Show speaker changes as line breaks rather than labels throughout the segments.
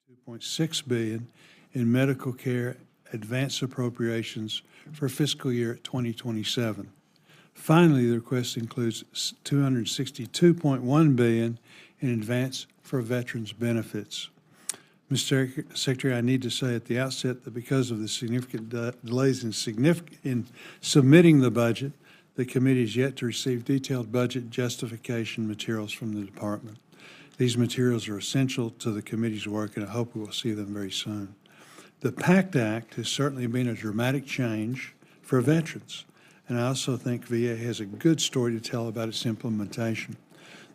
$2.6 billion in medical care advance appropriations for fiscal year 2027. Finally, the request includes $262.1 billion in advance for veterans benefits. Mr. Secretary, I need to say at the outset that because of the significant delays in submitting the budget, the committee is yet to receive detailed budget justification materials from the department. These materials are essential to the committee's work, and I hope we will see them very soon. The PACT Act has certainly been a dramatic change for veterans, and I also think VA has a good story to tell about its implementation.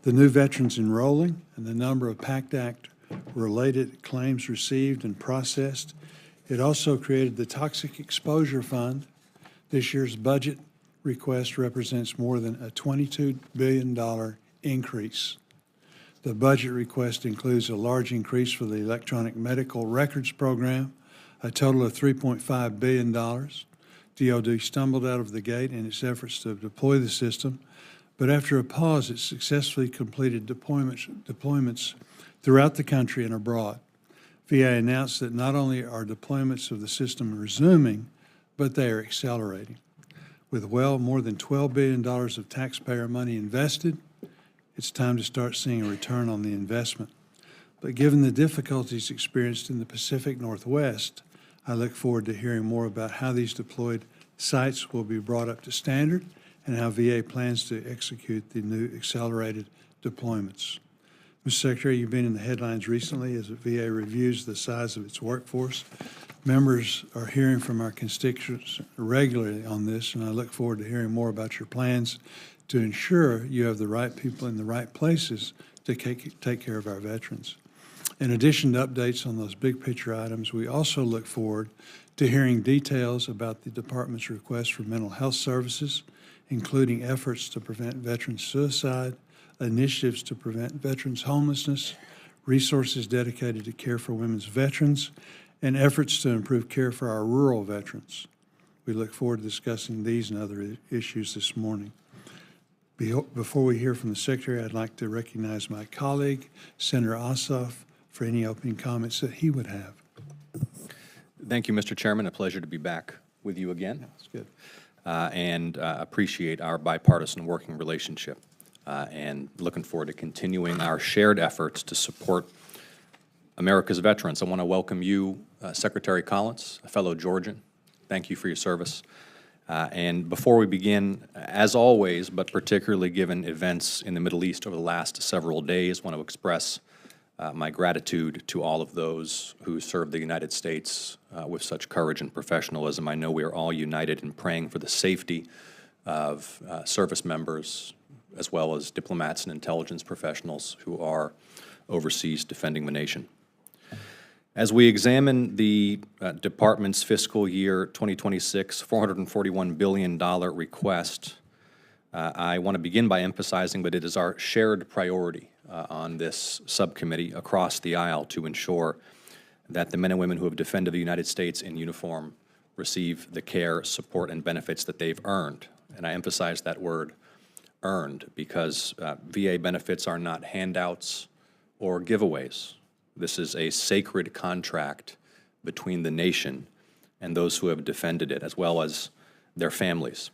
The new veterans enrolling and the number of PACT Act related claims received and processed. It also created the Toxic Exposure Fund. This year's budget request represents more than a $22 billion increase. The budget request includes a large increase for the Electronic Medical Records Program, a total of $3.5 billion. DoD stumbled out of the gate in its efforts to deploy the system, but after a pause, it successfully completed deployments throughout the country and abroad. VA announced that not only are deployments of the system resuming, but they are accelerating. With well more than $12 billion of taxpayer money invested, it's time to start seeing a return on the investment. But given the difficulties experienced in the Pacific Northwest, I look forward to hearing more about how these deployed sites will be brought up to standard and how VA plans to execute the new accelerated deployments. Mr. Secretary, you've been in the headlines recently as the VA reviews the size of its workforce. Members are hearing from our constituents regularly on this, and I look forward to hearing more about your plans to ensure you have the right people in the right places to take care of our veterans. In addition to updates on those big picture items, we also look forward to hearing details about the Department's request for mental health services, including efforts to prevent veteran suicide, initiatives to prevent veterans homelessness, resources dedicated to care for women's veterans, and efforts to improve care for our rural veterans. We look forward to discussing these and other issues this morning. Before we hear from the Secretary, I'd like to recognize my colleague, Senator Ossoff, for any opening comments that he would have.
Thank you, Mr. Chairman. A pleasure to be back with you again.
That's good.
And appreciate our bipartisan working relationship. And looking forward to continuing our shared efforts to support America's veterans. I want to welcome you, Secretary Collins, a fellow Georgian. Thank you for your service. And before we begin, as always, but particularly given events in the Middle East over the last several days, I want to express my gratitude to all of those who serve the United States with such courage and professionalism. I know we are all united in praying for the safety of service members, as well as diplomats and intelligence professionals who are overseas defending the nation. As we examine the Department's fiscal year 2026 $441 billion request, I want to begin by emphasizing that it is our shared priority on this subcommittee across the aisle to ensure that the men and women who have defended the United States in uniform receive the care, support, and benefits that they've earned. And I emphasize that word, earned, because VA benefits are not handouts or giveaways. This is a sacred contract between the nation and those who have defended it, as well as their families.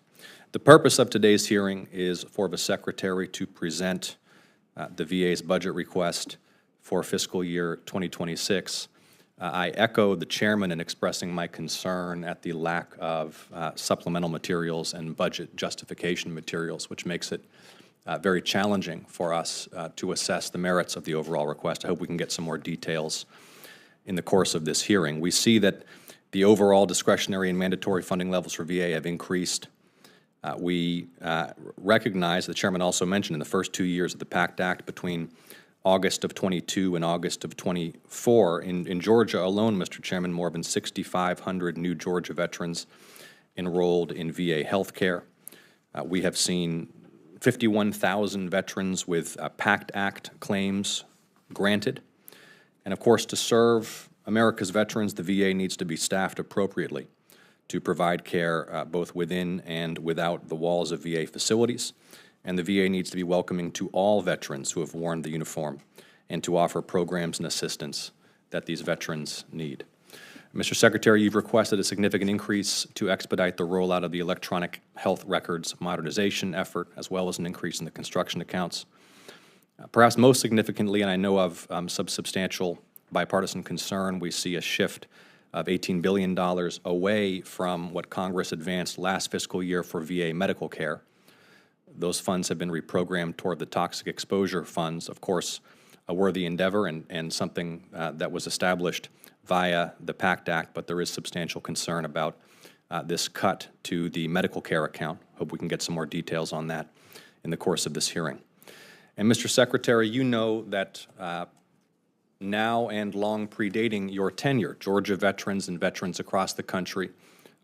The purpose of today's hearing is for the Secretary to present the VA's budget request for fiscal year 2026. I echo the Chairman in expressing my concern at the lack of supplemental materials and budget justification materials, which makes it very challenging for us to assess the merits of the overall request. I hope we can get some more details in the course of this hearing. We see that the overall discretionary and mandatory funding levels for VA have increased. We recognize, the Chairman also mentioned, in the first 2 years of the PACT Act, between August of 22 and August of 24, in Georgia alone, Mr. Chairman, more than 6,500 new Georgia veterans enrolled in VA health care. We have seen 51,000 veterans with PACT Act claims granted. And of course, to serve America's veterans, the VA needs to be staffed appropriately to provide care both within and without the walls of VA facilities. And the VA needs to be welcoming to all veterans who have worn the uniform and to offer programs and assistance that these veterans need. Mr. Secretary, you've requested a significant increase to expedite the rollout of the electronic health records modernization effort, as well as an increase in the construction accounts. Perhaps most significantly, and I know of substantial bipartisan concern, we see a shift of $18 billion away from what Congress advanced last fiscal year for VA medical care. Those funds have been reprogrammed toward the toxic exposure funds, of course, a worthy endeavor and something that was established via the PACT Act, but there is substantial concern about this cut to the medical care account. Hope we can get some more details on that in the course of this hearing. And Mr. Secretary, you know that now and long predating your tenure, Georgia veterans and veterans across the country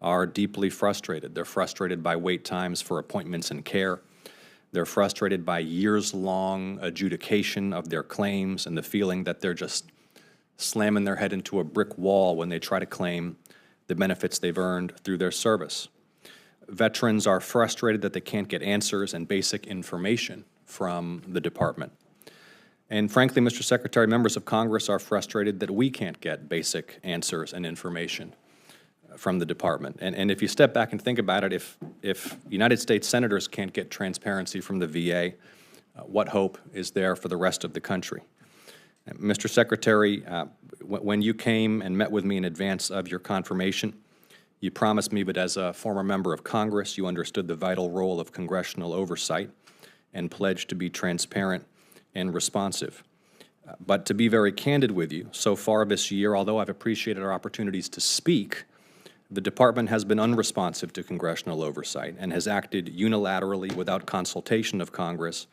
are deeply frustrated. They're frustrated by wait times for appointments and care. They're frustrated by years-long adjudication of their claims and the feeling that they're just slamming their head into a brick wall when they try to claim the benefits they've earned through their service. Veterans are frustrated that they can't get answers and basic information from the department. And frankly, Mr. Secretary, members of Congress are frustrated that we can't get basic answers and information from the department. And if you step back and think about it, if United States senators can't get transparency from the VA, what hope is there for the rest of the country? Mr. Secretary, when you came and met with me in advance of your confirmation, you promised me that as a former member of Congress, you understood the vital role of congressional oversight and pledged to be transparent and responsive. But to be very candid with you, so far this year, although I've appreciated our opportunities to speak, the department has been unresponsive to congressional oversight and has acted unilaterally without consultation of Congress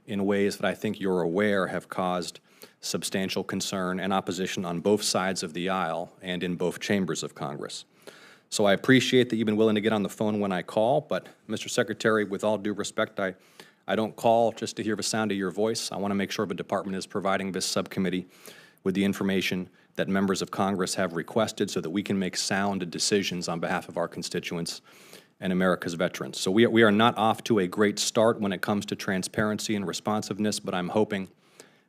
in ways that I think you're aware have caused substantial concern and opposition on both sides of the aisle and in both chambers of Congress. So I appreciate that you've been willing to get on the phone when I call, but Mr. Secretary, with all due respect, I don't call just to hear the sound of your voice. I want to make sure the department is providing this subcommittee with the information that members of Congress have requested so that we can make sound decisions on behalf of our constituents and America's veterans. So we are not off to a great start when it comes to transparency and responsiveness, but I'm hoping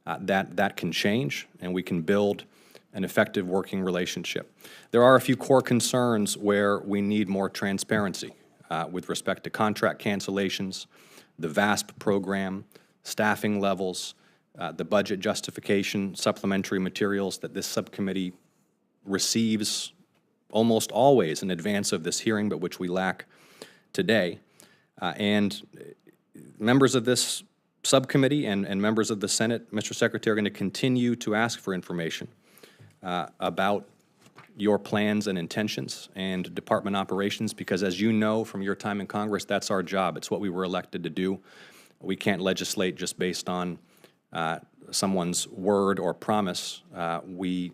that can change and we can build an effective working relationship. There are a few core concerns where we need more transparency with respect to contract cancellations, the VASP program, staffing levels, the budget justification, supplementary materials that this subcommittee receives almost always in advance of this hearing, but which we lack today. And members of this subcommittee and members of the Senate, Mr. Secretary, are going to continue to ask for information about your plans and intentions and department operations, because as you know from your time in Congress, that's our job. It's what we were elected to do. We can't legislate just based on someone's word or promise. We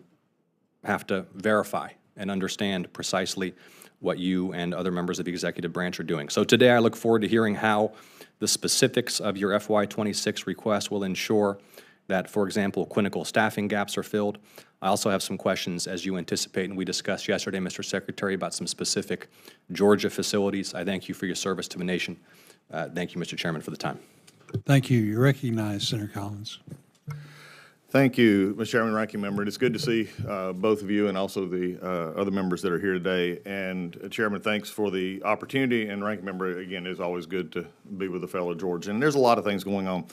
have to verify and understand precisely what you and other members of the executive branch are doing. So today I look forward to hearing how the specifics of your FY26 request will ensure that, for example, clinical staffing gaps are filled. I also have some questions, as you anticipate, and we discussed yesterday, Mr. Secretary, about some specific Georgia facilities. I thank you for your service to the nation. Thank you, Mr. Chairman, for the time.
Thank you. You're recognized, Senator Collins.
Thank you, Mr. Chairman, Ranking Member. It's good to see both of you and also the other members that are here today. And Chairman, thanks for the opportunity. And Ranking Member, again, it's always good to be with a fellow Georgian. And there's a lot of things going on.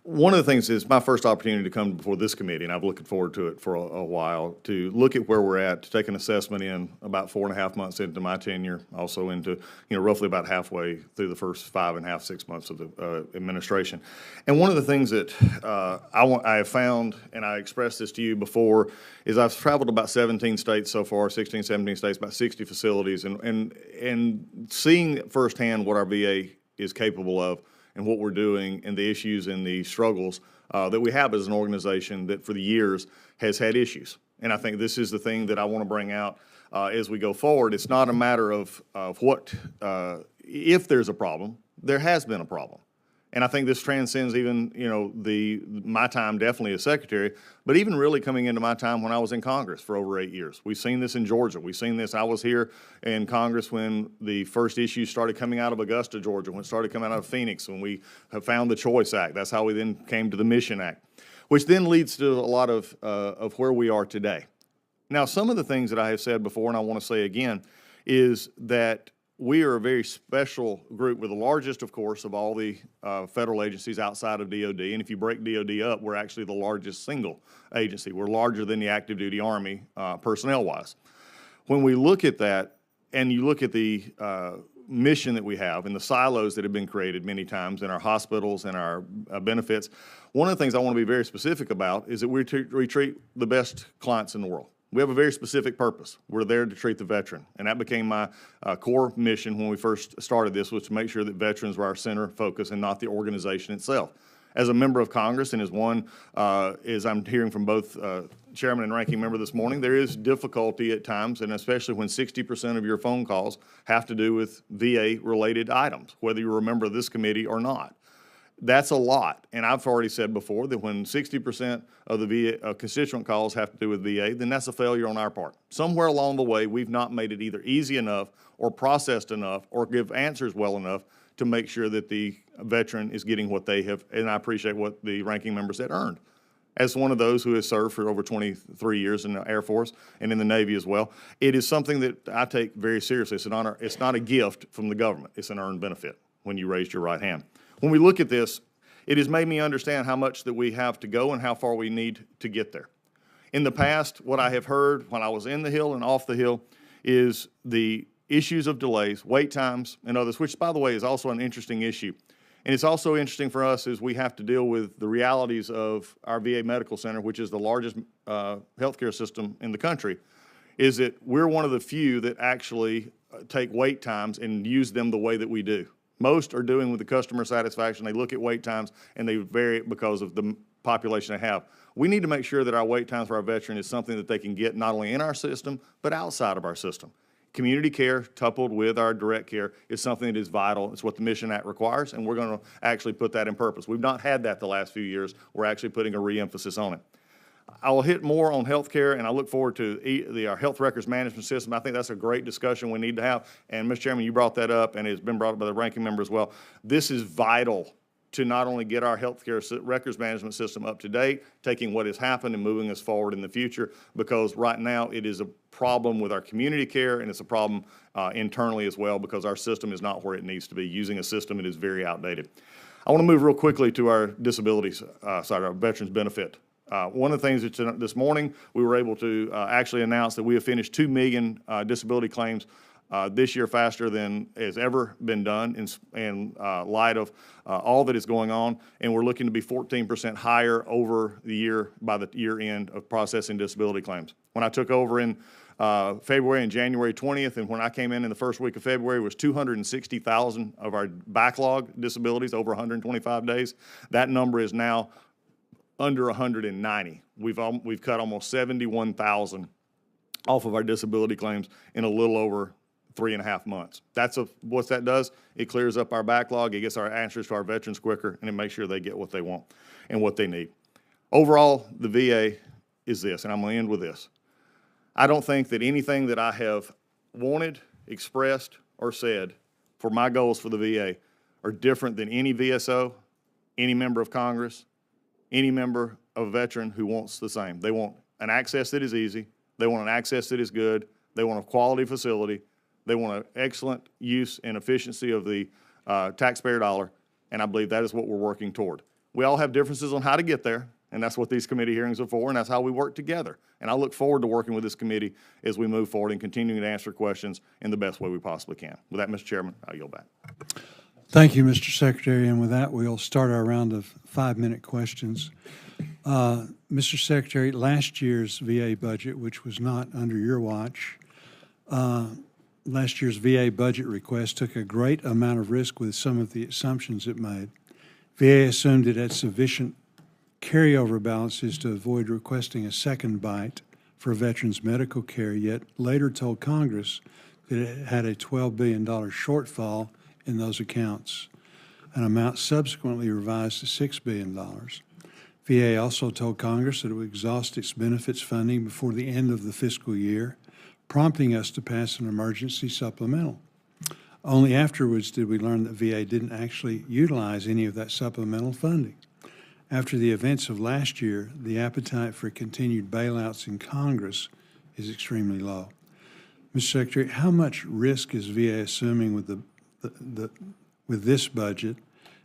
One of the things is my first opportunity to come before this committee, and I've looking forward to it for a while, to look at where we're at, to take an assessment in about 4.5 months into my tenure, also into, roughly about halfway through the first 5.5, 6 months of the administration. And one of the things that I have found, and I expressed this to you before, is I've traveled about 17 states so far, 16, 17 states, about 60 facilities, and seeing firsthand what our VA is capable of, and what we're doing and the issues and the struggles that we have as an organization that for the years has had issues. And I think this is the thing that I want to bring out as we go forward. It's not a matter of what, if there's a problem, there has been a problem. And I think this transcends even, my time definitely as secretary, but even really coming into my time when I was in Congress for over 8 years. We've seen this in Georgia. We've seen this. I was here in Congress when the first issues started coming out of Augusta, Georgia, when it started coming out of Phoenix, when we have found the Choice Act. That's how we then came to the Mission Act. which then leads to a lot of where we are today. Now, some of the things that I have said before, and I want to say again, is that we are a very special group. We're the largest, of course, of all the federal agencies outside of DOD. And if you break DOD up, we're actually the largest single agency. We're larger than the active duty Army personnel-wise. When we look at that, and you look at the mission that we have and the silos that have been created many times in our hospitals and our benefits, one of the things I want to be very specific about is that we treat the best clients in the world. We have a very specific purpose. We're there to treat the veteran. And that became my core mission when we first started this, was to make sure that veterans were our center focus and not the organization itself. As a member of Congress, and as I'm hearing from both chairman and ranking member this morning, there is difficulty at times, and especially when 60% of your phone calls have to do with VA-related items, whether you're a member of this committee or not. That's a lot, and I've already said before that when 60% of the VA constituent calls have to do with VA, then that's a failure on our part. Somewhere along the way, we've not made it either easy enough or processed enough or give answers well enough to make sure that the veteran is getting what they have, and I appreciate what the ranking member said, earned. As one of those who has served for over 23 years in the Air Force and in the Navy as well, it is something that I take very seriously. It's an honor. It's not a gift from the government. It's an earned benefit when you raised your right hand. When we look at this, it has made me understand how much that we have to go and how far we need to get there. In the past, what I have heard when I was in the Hill and off the Hill is the issues of delays, wait times, and others, which, by the way, is also an interesting issue. And it's also interesting for us as we have to deal with the realities of our VA Medical Center, which is the largest healthcare system in the country, is that we're one of the few that actually take wait times and use them the way that we do. Most are doing with the customer satisfaction. They look at wait times and they vary because of the population they have. We need to make sure that our wait times for our veteran is something that they can get not only in our system, but outside of our system. Community care coupled with our direct care is something that is vital. It's what the Mission Act requires, and we're going to actually put that in purpose. We've not had that the last few years. We're actually putting a re-emphasis on it. I will hit more on healthcare, and I look forward to our health records management system. I think that's a great discussion we need to have. And, Mr. Chairman, you brought that up, and it's been brought up by the ranking member as well. This is vital to not only get our healthcare records management system up to date, taking what has happened and moving us forward in the future, because right now it is a problem with our community care, and it's a problem internally as well, because our system is not where it needs to be, using a system that is very outdated. I want to move real quickly to our disabilities side, our veterans benefit. One of the things that this morning we were able to actually announce that we have finished 2 million disability claims this year faster than has ever been done in light of all that is going on, and we're looking to be 14% higher over the year by the year end of processing disability claims. When I took over in February and January 20th, and when I came in the first week of February, was 260,000 of our backlog disabilities over 125 days. That number is now under 190. We've cut almost 71,000 off of our disability claims in a little over 3.5 months. What that does, it clears up our backlog, it gets our answers to our veterans quicker, and it makes sure they get what they want and what they need. Overall, the VA is this, and I'm going to end with this. I don't think that anything that I have wanted, expressed, or said for my goals for the VA are different than any VSO, any member of Congress, any member of a veteran who wants the same. They want an access that is easy. They want an access that is good. They want a quality facility. They want an excellent use and efficiency of the taxpayer dollar, and I believe that is what we're working toward. We all have differences on how to get there, and that's what these committee hearings are for, and that's how we work together. And I look forward to working with this committee as we move forward and continuing to answer questions in the best way we possibly can. With that, Mr. Chairman, I'll yield back.
Thank you, Mr. Secretary, and with that, we'll start our round of 5-minute questions. Mr. Secretary, last year's VA budget, which was not under your watch, last year's VA budget request took a great amount of risk with some of the assumptions it made. VA assumed it had sufficient carryover balances to avoid requesting a second bite for veterans' medical care, yet later told Congress that it had a $12 billion shortfall in those accounts, an amount subsequently revised to $6 billion. VA also told Congress that it would exhaust its benefits funding before the end of the fiscal year, prompting us to pass an emergency supplemental. Only afterwards did we learn that VA didn't actually utilize any of that supplemental funding. After the events of last year, the appetite for continued bailouts in Congress is extremely low. Mr. Secretary, how much risk is VA assuming with with this budget,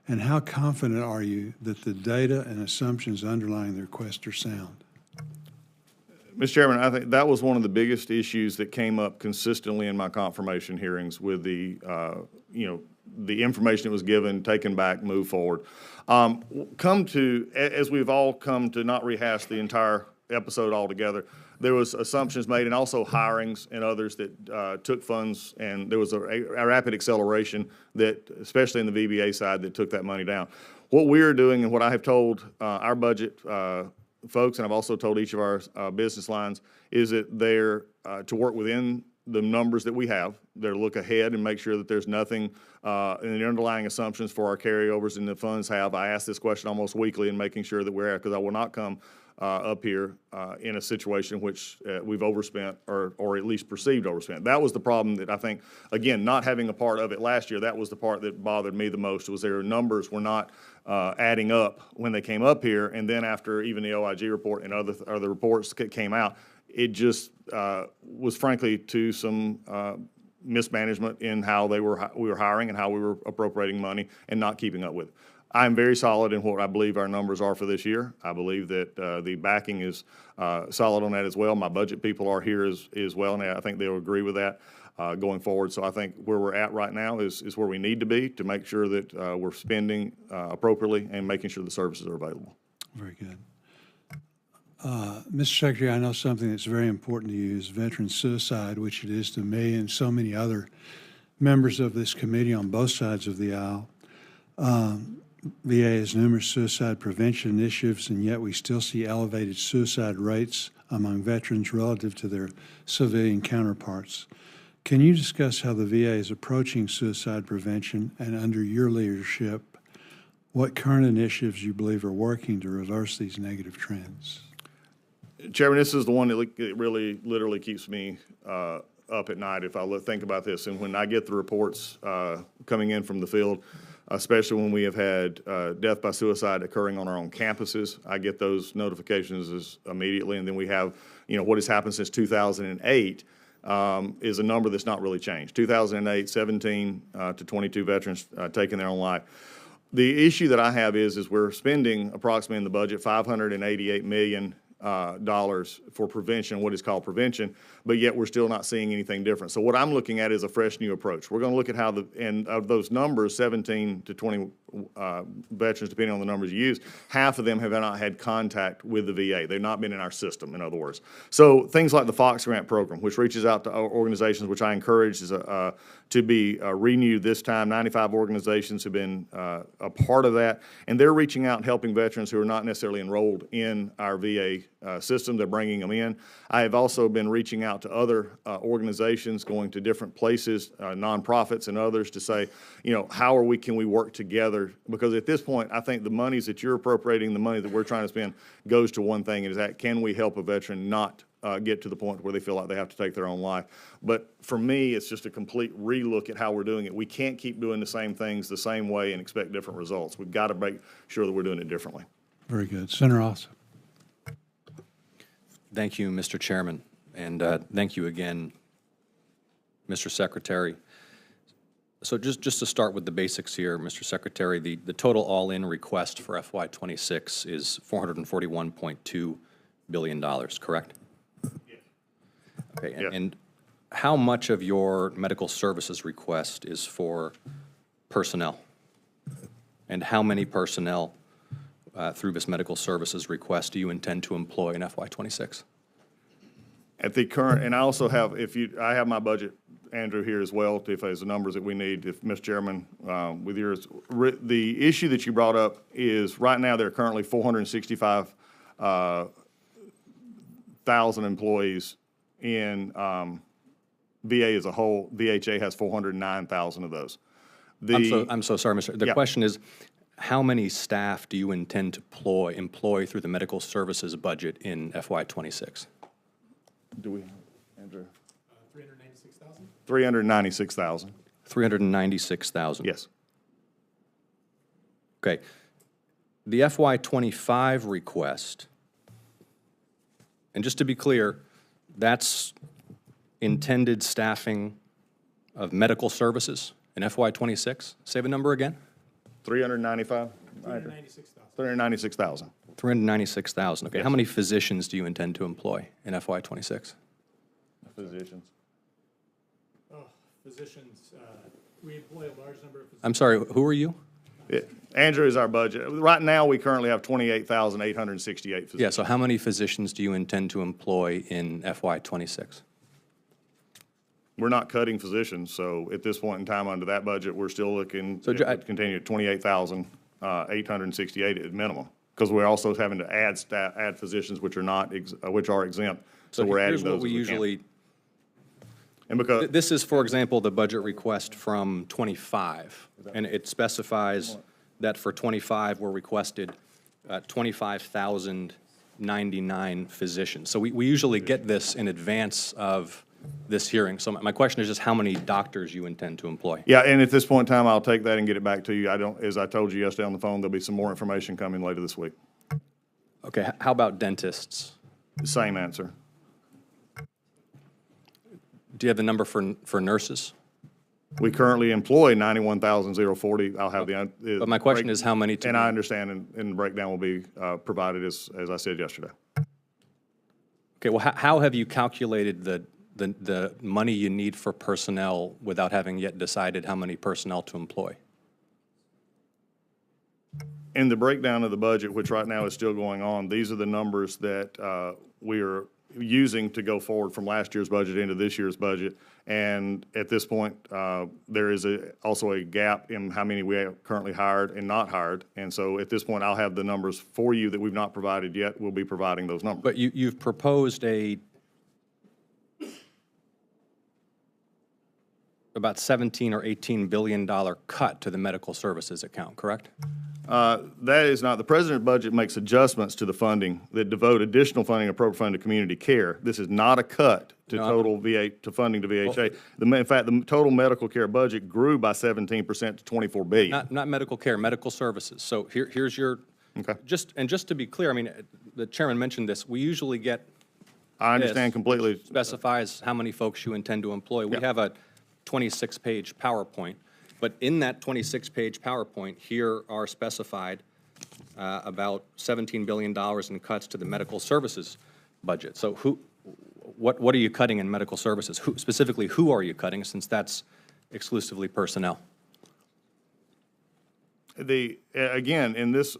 and how confident are you that the data and assumptions underlying the request are sound?
Mr. Chairman, I think that was one of the biggest issues that came up consistently in my confirmation hearings with the, the information that was given, taken back, moved forward. As we've all come to not rehash the entire episode altogether, there was assumptions made and also hirings and others that took funds, and there was a rapid acceleration that, especially in the VBA side, that took that money down. What we're doing and what I have told our budget folks, and I've also told each of our business lines, is that they're to work within the numbers that we have. They're to look ahead and make sure that there's nothing in the underlying assumptions for our carryovers in the funds have. I ask this question almost weekly and making sure that we're at, because I will not come up here in a situation in which we've overspent or at least perceived overspent. That was the problem that I think, again, not having a part of it last year, that was the part that bothered me the most, was their numbers were not adding up when they came up here, and then after even the OIG report and other reports came out, it just was frankly to some mismanagement in how we were hiring and how we were appropriating money and not keeping up with it. I'm very solid in what I believe our numbers are for this year. I believe that the backing is solid on that as well. My budget people are here as well, and I think they'll agree with that going forward. So I think where we're at right now is where we need to be to make sure that we're spending appropriately and making sure the services are available.
Very good. Mr. Secretary, I know something that's very important to you is veteran suicide, which it is to me and so many other members of this committee on both sides of the aisle. VA has numerous suicide prevention initiatives, and yet we still see elevated suicide rates among veterans relative to their civilian counterparts. Can you discuss how the VA is approaching suicide prevention, and under your leadership, what current initiatives you believe are working to reverse these negative trends?
Chairman, this is the one that really literally keeps me up at night if I think about this. And when I get the reports coming in from the field, especially when we have had death by suicide occurring on our own campuses, I get those notifications immediately. And then we have, what has happened since 2008 is a number that's not really changed. 2008, 17 to 22 veterans taking their own life. The issue that I have is we're spending approximately in the budget $588 million for prevention, what is called prevention, but yet we're still not seeing anything different. So what I'm looking at is a fresh new approach. We're going to look at how and of those numbers, 17 to 20 veterans, depending on the numbers you use, half of them have not had contact with the VA. They've not been in our system, in other words. So things like the Fox Grant program, which reaches out to organizations, which I encourage to be renewed this time. 95 organizations have been a part of that, and they're reaching out and helping veterans who are not necessarily enrolled in our VA system. They're bringing them in. I have also been reaching out to other organizations, going to different places, nonprofits and others, to say, how can we work together? Because at this point, I think the monies that you're appropriating, the money that we're trying to spend, goes to one thing, is that can we help a veteran not get to the point where they feel like they have to take their own life. But for me, it's just a complete relook at how we're doing it. We can't keep doing the same things the same way and expect different results. We've got to make sure that we're doing it differently.
Very good. Senator Ossoff.
Thank you, Mr. Chairman, and thank you again, Mr. Secretary. So just to start with the basics here, Mr. Secretary, the total all-in request for FY26 is $441.2 billion, correct?
Yes.
Okay,
Yes.
And how much of your medical services request is for personnel? And how many personnel through this medical services request do you intend to employ in FY26?
At the current, and I also have, I have my budget, Andrew, here as well, if there's the numbers that we need, if Mr. Chairman, with yours. The issue that you brought up is right now there are currently 465,000 employees in VA as a whole. VHA has 409,000 of those.
I'm so sorry, Mr. The question is, how many staff do you intend to employ through the medical services budget in FY26?
Do we, Andrew?
396,000?
396,000.
396,000.
Yes.
Okay. The FY '25 request, and just to be clear, that's intended staffing of medical services in FY '26? Say the number again?
395?
396,000.
396,000.
396,000. Okay,
Yes.
how many physicians do you intend to employ in FY '26?
Physicians.
Physicians, we employ a large number of physicians.
I'm sorry, who are you?
Andrew is our budget. Right now, we currently have 28,868 physicians.
Yeah, so how many physicians do you intend to employ in FY '26?
We're not cutting physicians, so at this point in time, under that budget, we're still looking
So,
to continue at 28,868 at minimum, because we're also having to add add physicians which are not, which are exempt. So we're adding
Here's
those
what we
as we can.
usually,
And because,
this is, for example, the budget request from '25, and it specifies that for '25, we're requested 25,099 physicians. So we usually get this in advance of this hearing. So my question is just how many doctors you intend to employ?
yeah, and at this point in time, I'll take that and get it back to you. I don't, as I told you yesterday on the phone, there'll be some more information coming later this week.
Okay, how about dentists?
Same answer.
Do you have the number for nurses?
We currently employ 91,040. I'll have the.
But my question is how many to
And
be-
I understand, and the breakdown will be provided as I said yesterday.
Okay, well, how have you calculated the money you need for personnel without having yet decided how many personnel to employ?
In the breakdown of the budget, which right now is still going on, these are the numbers that we are using to go forward from last year's budget into this year's budget. And at this point, there is also a gap in how many we have currently hired and not hired. And so at this point, I'll have the numbers for you that we've not provided yet. We'll be providing those numbers.
But you've proposed about $17 or $18 billion cut to the medical services account, correct?
That is not, the president's budget makes adjustments to the funding that devote additional funding appropriate fund to community care. This is not a cut to
No,
total to funding to VHA. In fact, the total medical care budget grew by 17% to $24 billion.
Not medical care, medical services. So here's your,
Okay.
just to be clear, I mean, the chairman mentioned this, we usually get
I understand
Yes.
completely.
specifies how many folks you intend to employ. We have a 26-page PowerPoint, but in that 26-page PowerPoint, here are specified about $17 billion in cuts to the medical services budget. So what are you cutting in medical services? Specifically, who are you cutting, since that's exclusively personnel?
Again, and this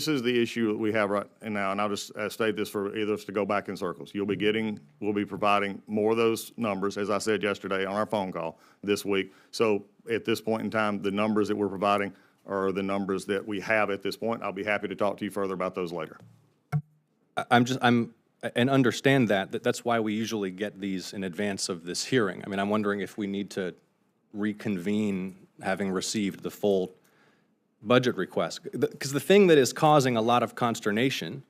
is the issue that we have right now, and I'll just state this for either of us to go back in circles. We'll be providing more of those numbers, as I said yesterday on our phone call this week. So at this point in time, the numbers that we're providing are the numbers that we have at this point. I'll be happy to talk to you further about those later.
And understand that's why we usually get these in advance of this hearing. I mean, I'm wondering if we need to reconvene having received the full budget request. Because the thing that is causing a lot of consternation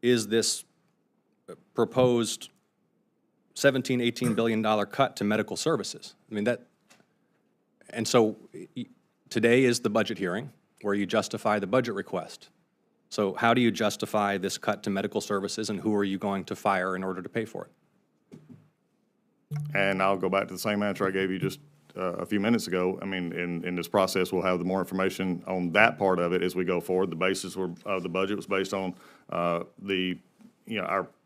is this proposed $17, $18 billion cut to medical services. I mean, and so today is the budget hearing where you justify the budget request. So how do you justify this cut to medical services, and who are you going to fire in order to pay for it?
And I'll go back to the same answer I gave you just a few minutes ago. I mean, in this process, we'll have the more information on that part of it as we go forward. The basis of the budget was based on our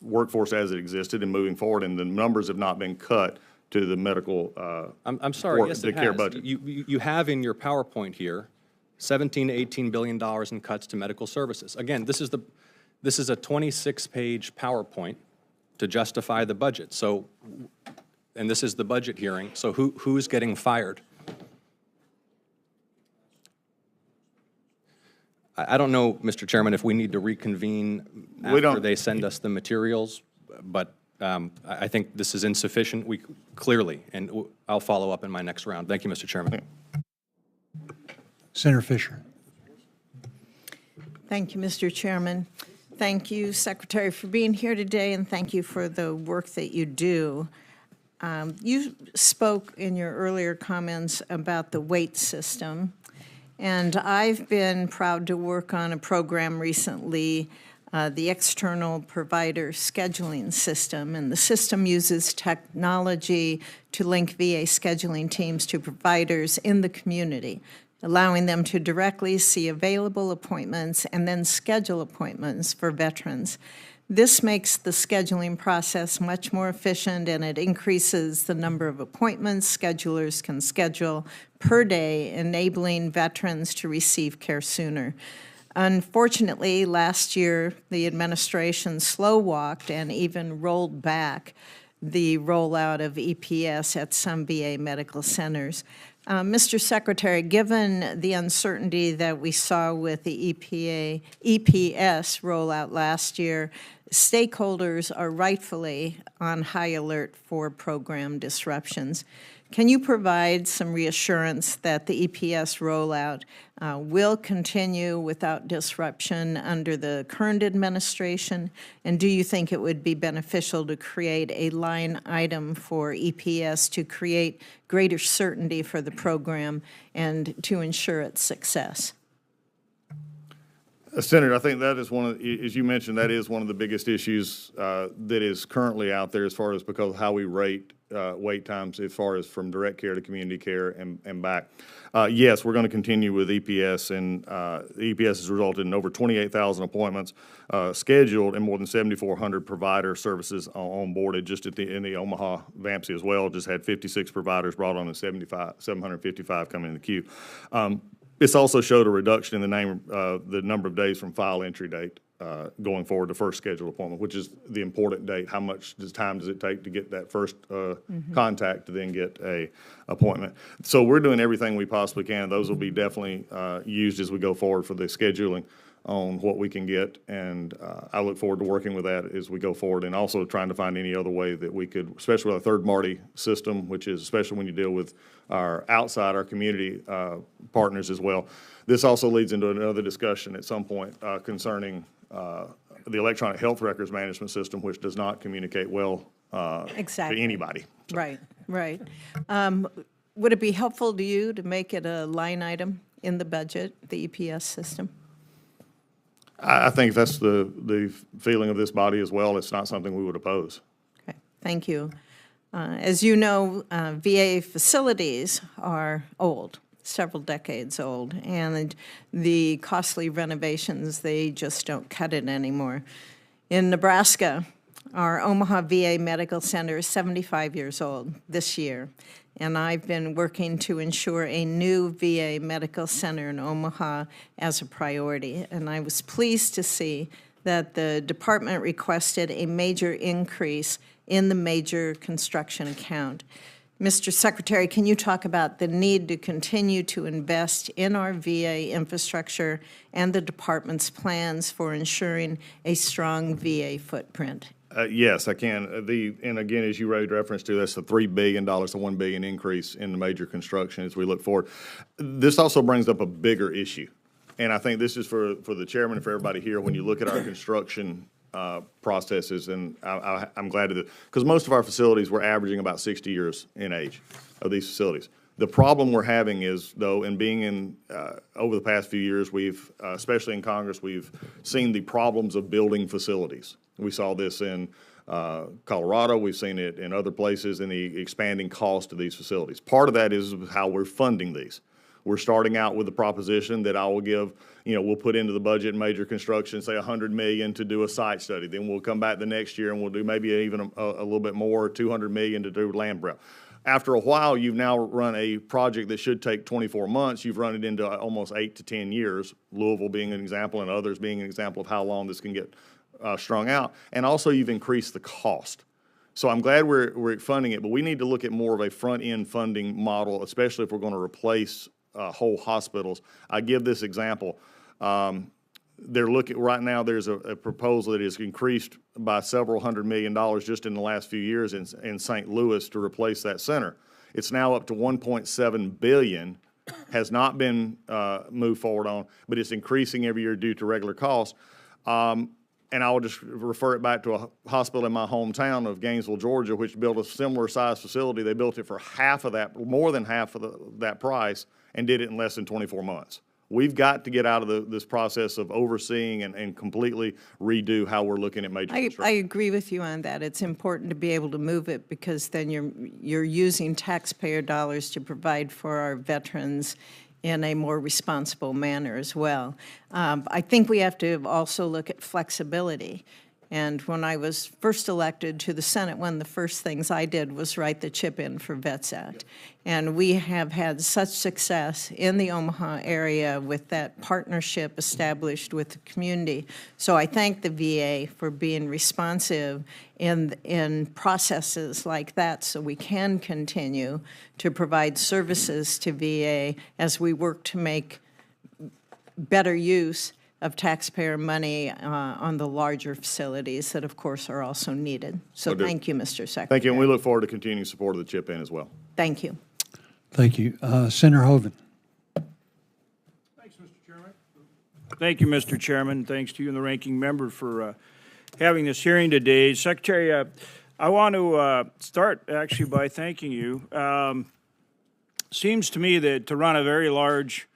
workforce as it existed and moving forward, and the numbers have not been cut to the medical
I'm sorry, yes,
the
it
care
has.
budget.
You have in your PowerPoint here $17 to $18 billion in cuts to medical services. Again, this is a 26-page PowerPoint to justify the budget. So, and this is the budget hearing, so who's getting fired? I don't know, Mr. Chairman, if we need to reconvene after
don't-
they send us the materials, but I think this is insufficient, clearly, and I'll follow up in my next round. Thank you, Mr. Chairman.
Senator Fisher.
Thank you, Mr. Chairman. Thank you, Secretary, for being here today, and thank you for the work that you do. You spoke in your earlier comments about the weight system, And I've been proud to work on a program recently, the External Provider Scheduling System. And the system uses technology to link VA scheduling teams to providers in the community, allowing them to directly see available appointments and then schedule appointments for veterans. This makes the scheduling process much more efficient, and it increases the number of appointments schedulers can schedule per day, enabling veterans to receive care sooner. Unfortunately, last year, the administration slow-walked and even rolled back the rollout of EPS at some VA medical centers. Mr. Secretary, given the uncertainty that we saw with the EPS rollout last year, stakeholders are rightfully on high alert for program disruptions. Can you provide some reassurance that the EPS rollout will continue without disruption under the current administration? And do you think it would be beneficial to create a line item for EPS to create greater certainty for the program and to ensure its success?
Senator, I think that is one of, as you mentioned, that is one of the biggest issues that is currently out there as far as because of how we rate wait times as far as from direct care to community care and back. Yes, we're going to continue with EPS, and EPS has resulted in over 28,000 appointments scheduled and more than 7,400 provider services onboarded just in the Omaha VAMC as well. Just had 56 providers brought on and 755 coming in the queue. This also showed a reduction in the number of days from file entry date going forward to first scheduled appointment, which is the important date. How much time does it take to get that first contact to then get a appointment? So we're doing everything we possibly can. Those will be definitely used as we go forward for the scheduling on what we can get, and I look forward to working with that as we go forward, and also trying to find any other way that we could, especially with a third-party system, which is especially when you deal with our community partners as well. This also leads into another discussion at some point concerning the electronic health records management system, which does not communicate well
Exactly.
to anybody. So.
Right, right. Would it be helpful to you to make it a line item in the budget, the EPS system?
I think that's the feeling of this body as well. It's not something we would oppose.
Okay, thank you. As you know, VA facilities are old, several decades old, and the costly renovations, they just don't cut it anymore. In Nebraska, our Omaha VA Medical Center is 75 years old this year, and I've been working to ensure a new VA Medical Center in Omaha as a priority, and I was pleased to see that the department requested a major increase in the major construction account. Mr. Secretary, can you talk about the need to continue to invest in our VA infrastructure and the department's plans for ensuring a strong VA footprint?
Yes, I can. And again, as you made reference to, that's the $3 billion to $1 billion increase in the major construction as we look forward. This also brings up a bigger issue, and I think this is for the chairman and for everybody here. When you look at our construction processes, and I'm glad to do, because most of our facilities, we're averaging about 60 years in age of these facilities. The problem we're having is, though, and being in, over the past few years, we've, especially in Congress, we've seen the problems of building facilities. We saw this in Colorado, we've seen it in other places, in the expanding cost of these facilities. Part of that is how we're funding these. We're starting out with the proposition that I will give, we'll put into the budget in major construction, say $100 million to do a site study. Then we'll come back the next year and we'll do maybe even a little bit more, $200 million to do land prep. After a while, you've now run a project that should take 24 months. You've run it into almost 8 to 10 years, Louisville being an example and others being an example of how long this can get strung out. And also you've increased the cost. So I'm glad we're funding it, but we need to look at more of a front-end funding model, especially if we're going to replace whole hospitals. I give this example. They're looking right now. There's a proposal that is increased by several $100 million just in the last few years in St. Louis to replace that center. It's now up to $1.7 billion. Has not been moved forward on, but it's increasing every year due to regular costs. And I will just refer it back to a hospital in my hometown of Gainesville, Georgia, which built a similar size facility. They built it for half of that, more than half of that price, and did it in less than 24 months. We've got to get out of this process of overseeing and completely redo how we're looking at major
I
construction.
agree with you on that. It's important to be able to move it because then you're using taxpayer dollars to provide for our veterans in a more responsible manner as well. I think we have to also look at flexibility. And when I was first elected to the Senate, one of the first things I did was write the chip in for Vets Act. And we have had such success in the Omaha area with that partnership established with the community. So I thank the VA for being responsive in processes like that so we can continue to provide services to VA as we work to make better use of taxpayer money on the larger facilities that, of course, are also needed. So
Will do.
thank you, Mr. Secretary.
Thank you, and we look forward to continuing support of the chip-in as well.
Thank you.
Thank you. Senator Hoven.
Thanks, Mr. Chairman.
Thank you, Mr. Chairman. Thanks to you and the ranking member for having this hearing today. Secretary, I want to start actually by thanking you. Seems to me that to run a very large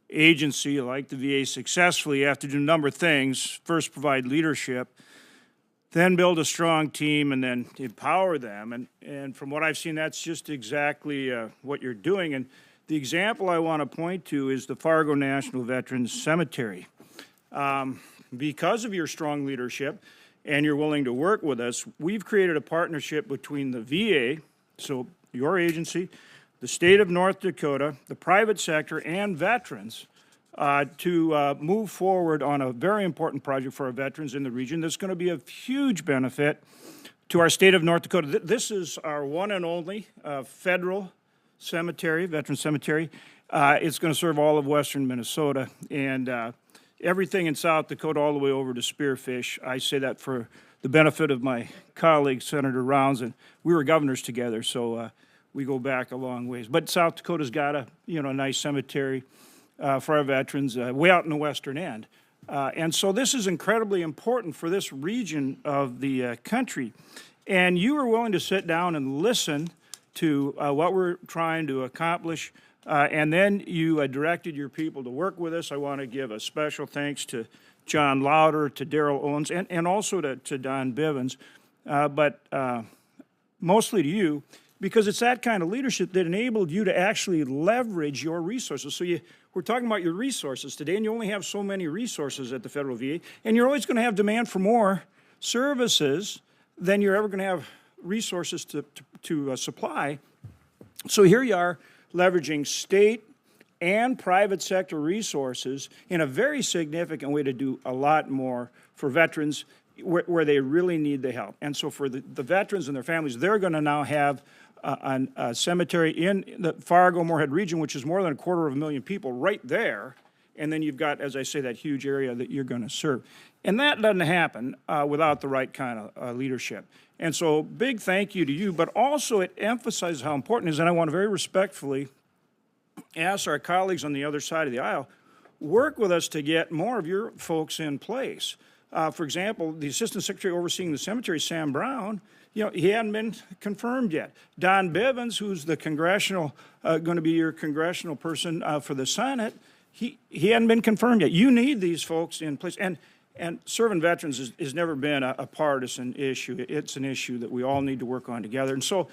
agency like the VA successfully, you have to do a number of things. First, provide leadership, then build a strong team, and then empower them. And from what I've seen, that's just exactly what you're doing. And the example I want to point to is the Fargo National Veterans Cemetery. Because of your strong leadership and you're willing to work with us, we've created a partnership between the VA, so your agency, the state of North Dakota, the private sector, and veterans to move forward on a very important project for our veterans in the region that's going to be of huge benefit to our state of North Dakota. This is our one and only federal cemetery, veteran cemetery. It's going to serve all of western Minnesota and everything in South Dakota all the way over to Spearfish. I say that for the benefit of my colleague, Senator Rounds, and we were governors together, so we go back a long ways. But South Dakota's got a nice cemetery for our veterans way out in the western end. And so this is incredibly important for this region of the country. And you were willing to sit down and listen to what we're trying to accomplish. And then you directed your people to work with us. I want to give a special thanks to John Lauder, to Darrell Owens, and also to Don Bivens, but mostly to you, because it's that kind of leadership that enabled you to actually leverage your resources. So we're talking about your resources today, and you only have so many resources at the federal VA, and you're always going to have demand for more services than you're ever going to have resources to supply. So here you are leveraging state and private sector resources in a very significant way to do a lot more for veterans where they really need the help. And so for the veterans and their families, they're going to now have a cemetery in the Fargo-Moorhead region, which is more than 250,000 people right there. And then you've got, as I say, that huge area that you're going to serve. And that doesn't happen without the right kind of leadership. And so big thank you to you, but also it emphasizes how important it is, and I want to very respectfully ask our colleagues on the other side of the aisle, work with us to get more of your folks in place. For example, the Assistant Secretary overseeing the cemetery, Sam Brown, he hadn't been confirmed yet. Don Bivens, who's the going to be your congressional person for the Senate, he hadn't been confirmed yet. You need these folks in place. And serving veterans has never been a partisan issue. It's an issue that we all need to work on together. And so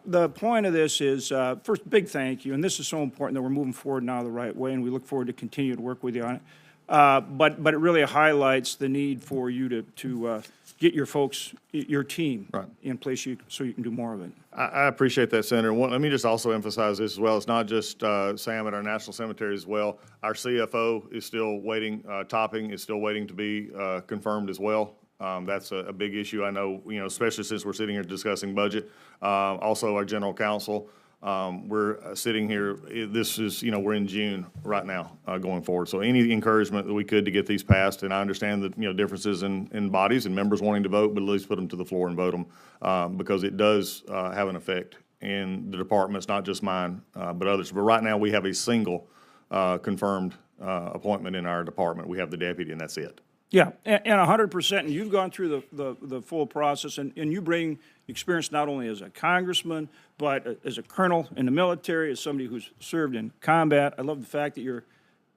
the point of this is, first, big thank you. And this is so important that we're moving forward now the right way, and we look forward to continue to work with you on it. But it really highlights the need for you to get your folks, your team in place so you can do more of it.
I appreciate that, Senator. Let me just also emphasize this as well. It's not just Sam at our National Cemetery as well. Our CFO is still waiting, Topping is still waiting to be confirmed as well. That's a big issue, I know, especially since we're sitting here discussing budget. Also, our General Counsel. We're sitting here, we're in June right now going forward. So any encouragement that we could to get these passed, and I understand that, differences in bodies and members wanting to vote, but at least put them to the floor and vote them because it does have an effect in the departments, not just mine, but others. But right now we have a single confirmed appointment in our department. We have the deputy, and that's it.
Yeah, and 100%, and you've gone through the full process, and you bring experience not only as a congressman, but as a colonel in the military, as somebody who's served in combat. I love the fact that your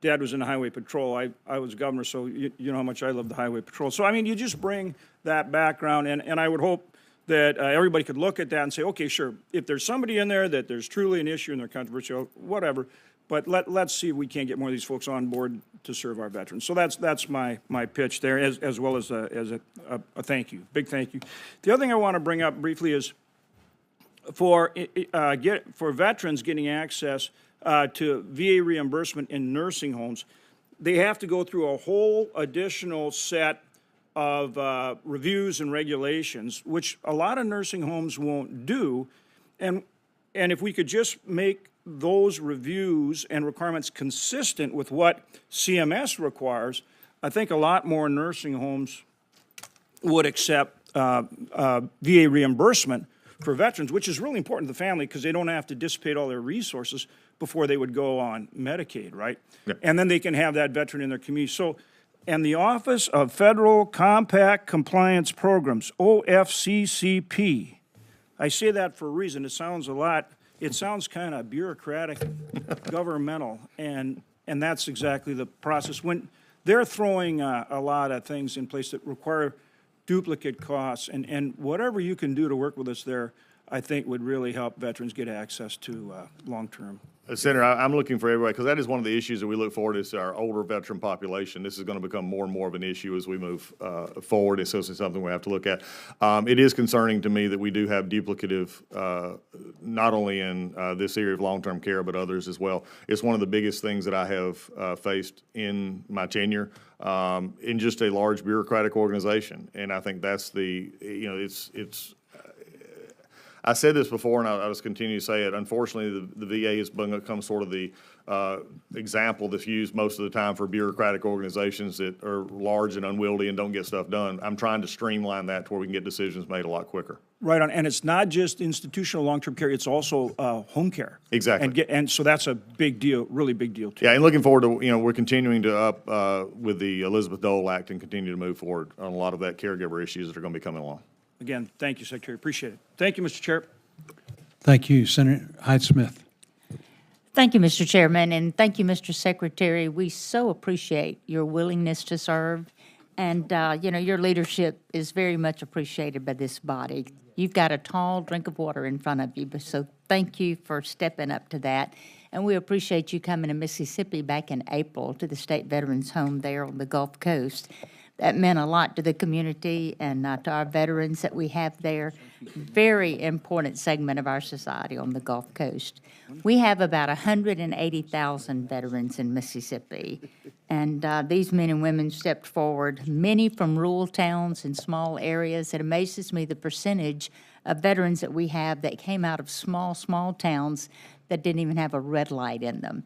dad was in the highway patrol. I was governor, so you know how much I love the highway patrol. So, I mean, you just bring that background, and I would hope that everybody could look at that and say, okay, sure, if there's somebody in there that there's truly an issue and they're controversial, whatever, but let's see if we can't get more of these folks on board to serve our veterans. So that's my pitch there, as well as a thank you, big thank you. The other thing I want to bring up briefly is for veterans getting access to VA reimbursement in nursing homes, they have to go through a whole additional set of reviews and regulations, which a lot of nursing homes won't do. And if we could just make those reviews and requirements consistent with what CMS requires, I think a lot more nursing homes would accept VA reimbursement for veterans, which is really important to the family because they don't have to dissipate all their resources before they would go on Medicaid, right?
Yep.
And then they can have that veteran in their community. So, and the Office of Federal Compact Compliance Programs, OFCCP. I say that for a reason. It sounds kind of bureaucratic, governmental, and that's exactly the process. When they're throwing a lot of things in place that require duplicate costs, and whatever you can do to work with us there, I think would really help veterans get access to long-term.
Senator, I'm looking for everybody, because that is one of the issues that we look forward to, is our older veteran population. This is going to become more and more of an issue as we move forward. It's also something we have to look at. It is concerning to me that we do have duplicative, not only in this area of long-term care, but others as well. It's one of the biggest things that I have faced in my tenure in just a large bureaucratic organization. And I think that's it's I said this before, and I just continue to say it. Unfortunately, the VA has become sort of the example that's used most of the time for bureaucratic organizations that are large and unwieldy and don't get stuff done. I'm trying to streamline that to where we can get decisions made a lot quicker.
Right on, and it's not just institutional long-term care; it's also home care.
Exactly.
And so that's a big deal, really big deal too.
Yeah, and looking forward to, we're continuing to up with the Elizabeth Dole Act and continue to move forward on a lot of that caregiver issues that are going to be coming along.
Again, thank you, Secretary. Appreciate it. Thank you, Mr. Chair.
Thank you, Senator Hyde-Smith.
Thank you, Mr. Chairman, and thank you, Mr. Secretary. We so appreciate your willingness to serve, and, your leadership is very much appreciated by this body. You've got a tall drink of water in front of you, so thank you for stepping up to that. And we appreciate you coming to Mississippi back in April to the State Veterans Home there on the Gulf Coast. That meant a lot to the community and to our veterans that we have there. Very important segment of our society on the Gulf Coast. We have about 180,000 veterans in Mississippi, and these men and women stepped forward, many from rural towns and small areas. It amazes me the percentage of veterans that we have that came out of small towns that didn't even have a red light in them.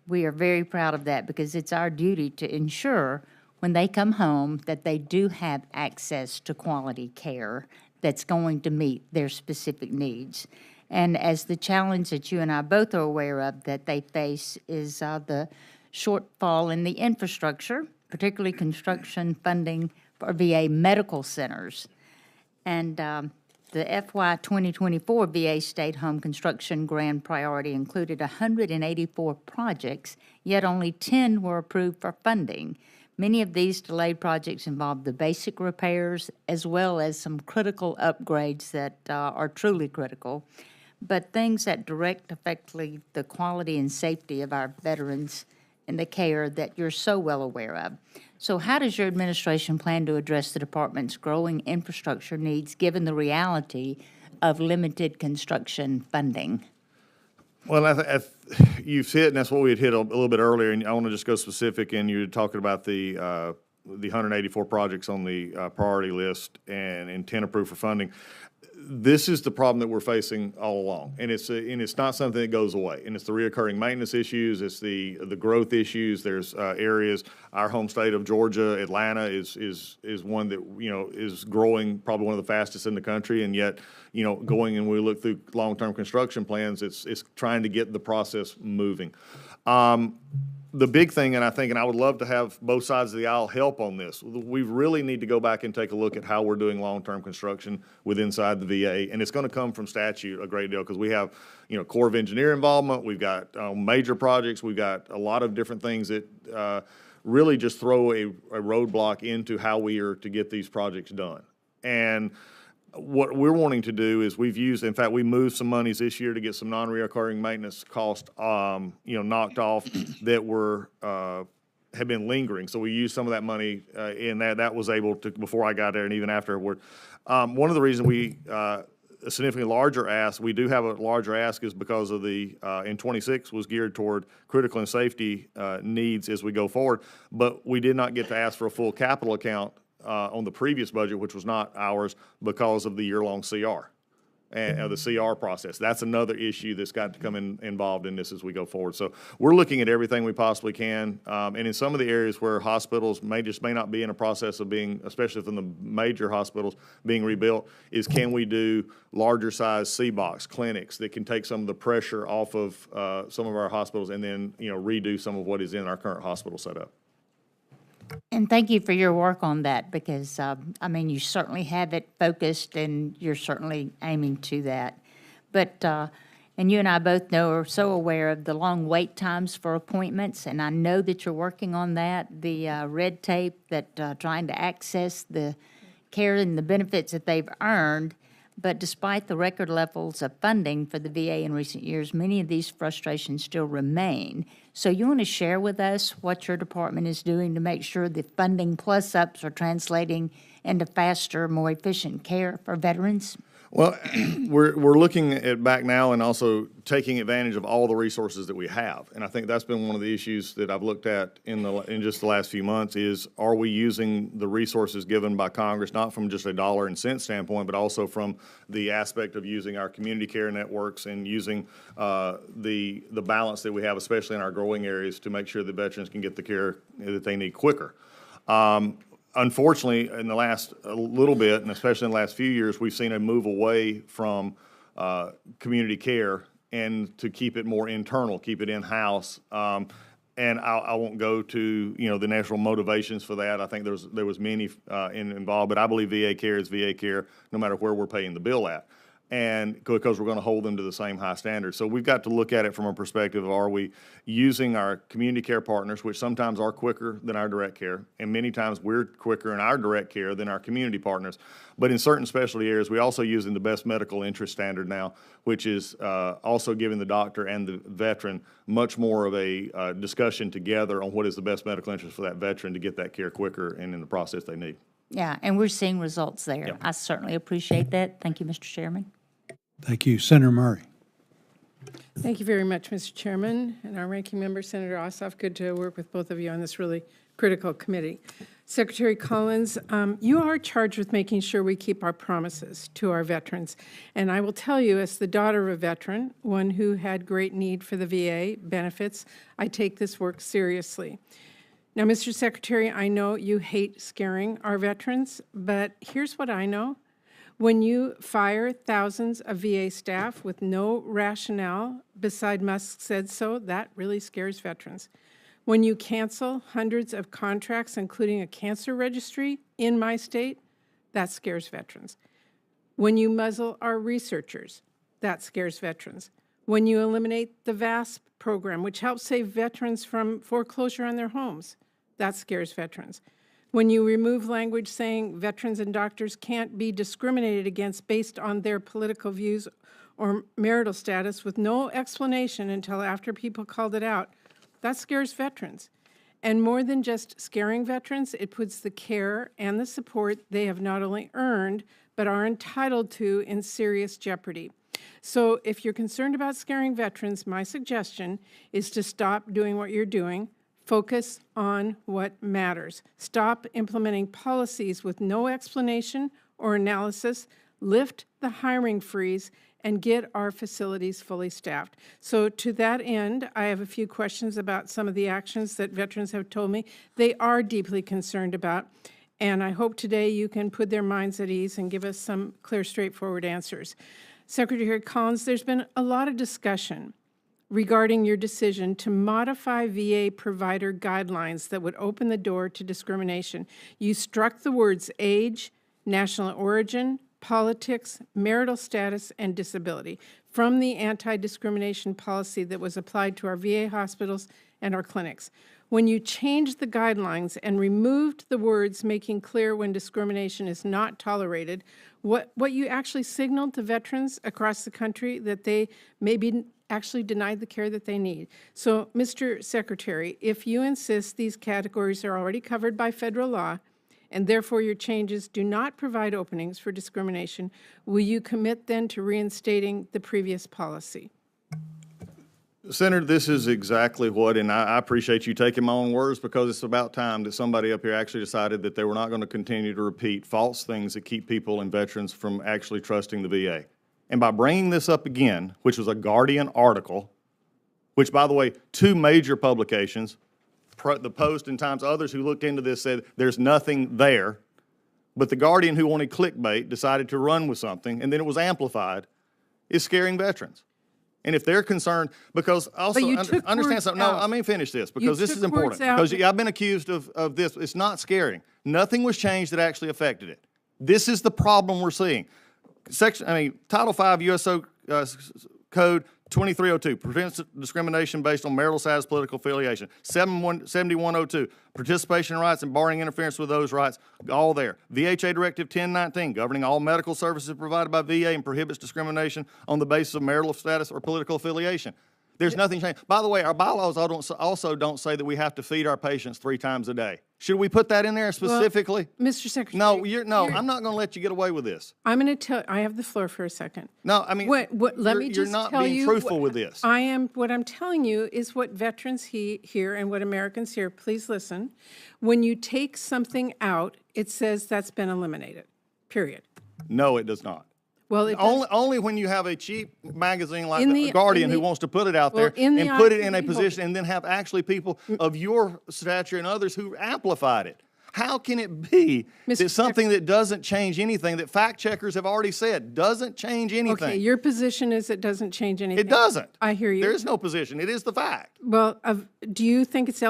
We are very proud of that because it's our duty to ensure when they come home that they do have access to quality care that's going to meet their specific needs. And as the challenge that you and I both are aware of that they face is the shortfall in the infrastructure, particularly construction funding for VA medical centers. And the FY 2024 VA State Home Construction Grand Priority included 184 projects, yet only 10 were approved for funding. Many of these delayed projects involve the basic repairs as well as some critical upgrades that are truly critical, but things that direct effectively the quality and safety of our veterans and the care that you're so well aware of. So how does your administration plan to address the department's growing infrastructure needs given the reality of limited construction funding?
Well, you've hit, and that's what we had hit a little bit earlier, and I want to just go specific, and you're talking about the 184 projects on the priority list and 10 approved for funding. This is the problem that we're facing all along, and it's not something that goes away. And it's the reoccurring maintenance issues, it's the growth issues. There's areas, our home state of Georgia, Atlanta is one that is growing probably one of the fastest in the country, and yet going and we look through long-term construction plans, it's trying to get the process moving. The big thing, and I would love to have both sides of the aisle help on this, we really need to go back and take a look at how we're doing long-term construction inside the VA, and it's going to come from statute a great deal, because we have, Corps of Engineer involvement, we've got major projects, we've got a lot of different things that really just throw a roadblock into how we are to get these projects done. And what we're wanting to do is in fact, we moved some monies this year to get some non-reoccurring maintenance costs, knocked off that have been lingering. So we used some of that money in that was able to, before I got there and even afterward. One of the reasons a significantly larger ask, we do have a larger ask, is because of in 26 was geared toward critical and safety needs as we go forward. But we did not get to ask for a full capital account on the previous budget, which was not ours, because of the year-long CR and the CR process. That's another issue that's got to come involved in this as we go forward. So we're looking at everything we possibly can. And in some of the areas where hospitals may not be in a process of being, especially from the major hospitals, being rebuilt, is can we do larger size C-box clinics that can take some of the pressure off of some of our hospitals, and then, redo some of what is in our current hospital setup.
And thank you for your work on that, because, you certainly have it focused, and you're certainly aiming to that. But, and you and I both are so aware of the long wait times for appointments, and I know that you're working on that, the red tape that trying to access the care and the benefits that they've earned. But despite the record levels of funding for the VA in recent years, many of these frustrations still remain. So you want to share with us what your department is doing to make sure the funding plus-ups are translating into faster, more efficient care for veterans?
Well, we're looking at back now and also taking advantage of all the resources that we have. And I think that's been one of the issues that I've looked at in just the last few months is, are we using the resources given by Congress, not from just a dollar and cent standpoint, but also from the aspect of using our community care networks and using the balance that we have, especially in our growing areas, to make sure that veterans can get the care that they need quicker. Unfortunately, in the last little bit, and especially in the last few years, we've seen a move away from community care and to keep it more internal, keep it in-house. And I won't go to the national motivations for that. I think there was many involved, but I believe VA care is VA care no matter where we're paying the bill at. And because we're going to hold them to the same high standards. So we've got to look at it from a perspective of, are we using our community care partners, which sometimes are quicker than our direct care, and many times we're quicker in our direct care than our community partners. But in certain specialty areas, we also using the best medical interest standard now, which is also giving the doctor and the veteran much more of a discussion together on what is the best medical interest for that veteran to get that care quicker and in the process they need.
Yeah, and we're seeing results there.
Yep.
I certainly appreciate that. Thank you, Mr. Chairman.
Thank you. Senator Murray.
Thank you very much, Mr. Chairman, and our ranking member, Senator Ossoff. Good to work with both of you on this really critical committee. Secretary Collins, you are charged with making sure we keep our promises to our veterans. And I will tell you, as the daughter of a veteran, one who had great need for the VA benefits, I take this work seriously. Now, Mr. Secretary, I know you hate scaring our veterans, but here's what I know. When you fire thousands of VA staff with no rationale beside Musk said so, that really scares veterans. When you cancel hundreds of contracts, including a cancer registry in my state, that scares veterans. When you muzzle our researchers, that scares veterans. When you eliminate the VASP program, which helps save veterans from foreclosure on their homes, that scares veterans. When you remove language saying veterans and doctors can't be discriminated against based on their political views or marital status with no explanation until after people called it out, that scares veterans. And more than just scaring veterans, it puts the care and the support they have not only earned, but are entitled to in serious jeopardy. So if you're concerned about scaring veterans, my suggestion is to stop doing what you're doing. Focus on what matters. Stop implementing policies with no explanation or analysis. Lift the hiring freeze and get our facilities fully staffed. So to that end, I have a few questions about some of the actions that veterans have told me they are deeply concerned about. And I hope today you can put their minds at ease and give us some clear, straightforward answers. Secretary Collins, there's been a lot of discussion regarding your decision to modify VA provider guidelines that would open the door to discrimination. You struck the words age, national origin, politics, marital status, and disability from the anti-discrimination policy that was applied to our VA hospitals and our clinics. When you changed the guidelines and removed the words making clear when discrimination is not tolerated, what you actually signaled to veterans across the country that they may be actually denied the care that they need. So, Mr. Secretary, if you insist these categories are already covered by federal law, and therefore your changes do not provide openings for discrimination, will you commit then to reinstating the previous policy?
Senator, this is exactly what, and I appreciate you taking my own words, because it's about time that somebody up here actually decided that they were not going to continue to repeat false things that keep people and veterans from actually trusting the VA. And by bringing this up again, which was a Guardian article, which, by the way, 2 major publications, the Post and Times, others who looked into this said there's nothing there, but the Guardian, who wanted clickbait, decided to run with something, and then it was amplified, is scaring veterans. And if they're concerned, because also,
you took
understand
words
something, no,
out.
let me finish this, because this
took
is important.
words out.
Because I've been accused of this. It's not scaring. Nothing was changed that actually affected it. This is the problem we're seeing. Title V USO Code 2302 prevents discrimination based on marital status, political affiliation. 7102 participation rights and barring interference with those rights, all there. VHA Directive 1019 governing all medical services provided by VA and prohibits discrimination on the basis of marital status or political affiliation. There's nothing changed. By the way, our bylaws also don't say that we have to feed our patients 3 times a day. Should we put that in there specifically?
Well, Mr. Secretary.
No, I'm not going to let you get away with this.
I'm going to tell, I have the floor for a second.
No, I mean,
Let me
you're
just
not
tell
being
you
truthful with this.
What I'm telling you is what veterans hear and what Americans hear. Please listen. When you take something out, it says that's been eliminated, period.
No, it does not.
Well, it does.
Only when you have a cheap magazine like
In
the
the-
Guardian
in
who
the-
wants to put it out
well,
there
in the
and put it in a
ICD
position and then have actually people of your stature and others who amplified it. How can it be
Mr.
that something that doesn't change anything, that fact checkers have already said doesn't change anything?
Okay, your position is it doesn't change anything.
It doesn't.
I hear you.
There is no position. It is the fact.
Well, do you think it's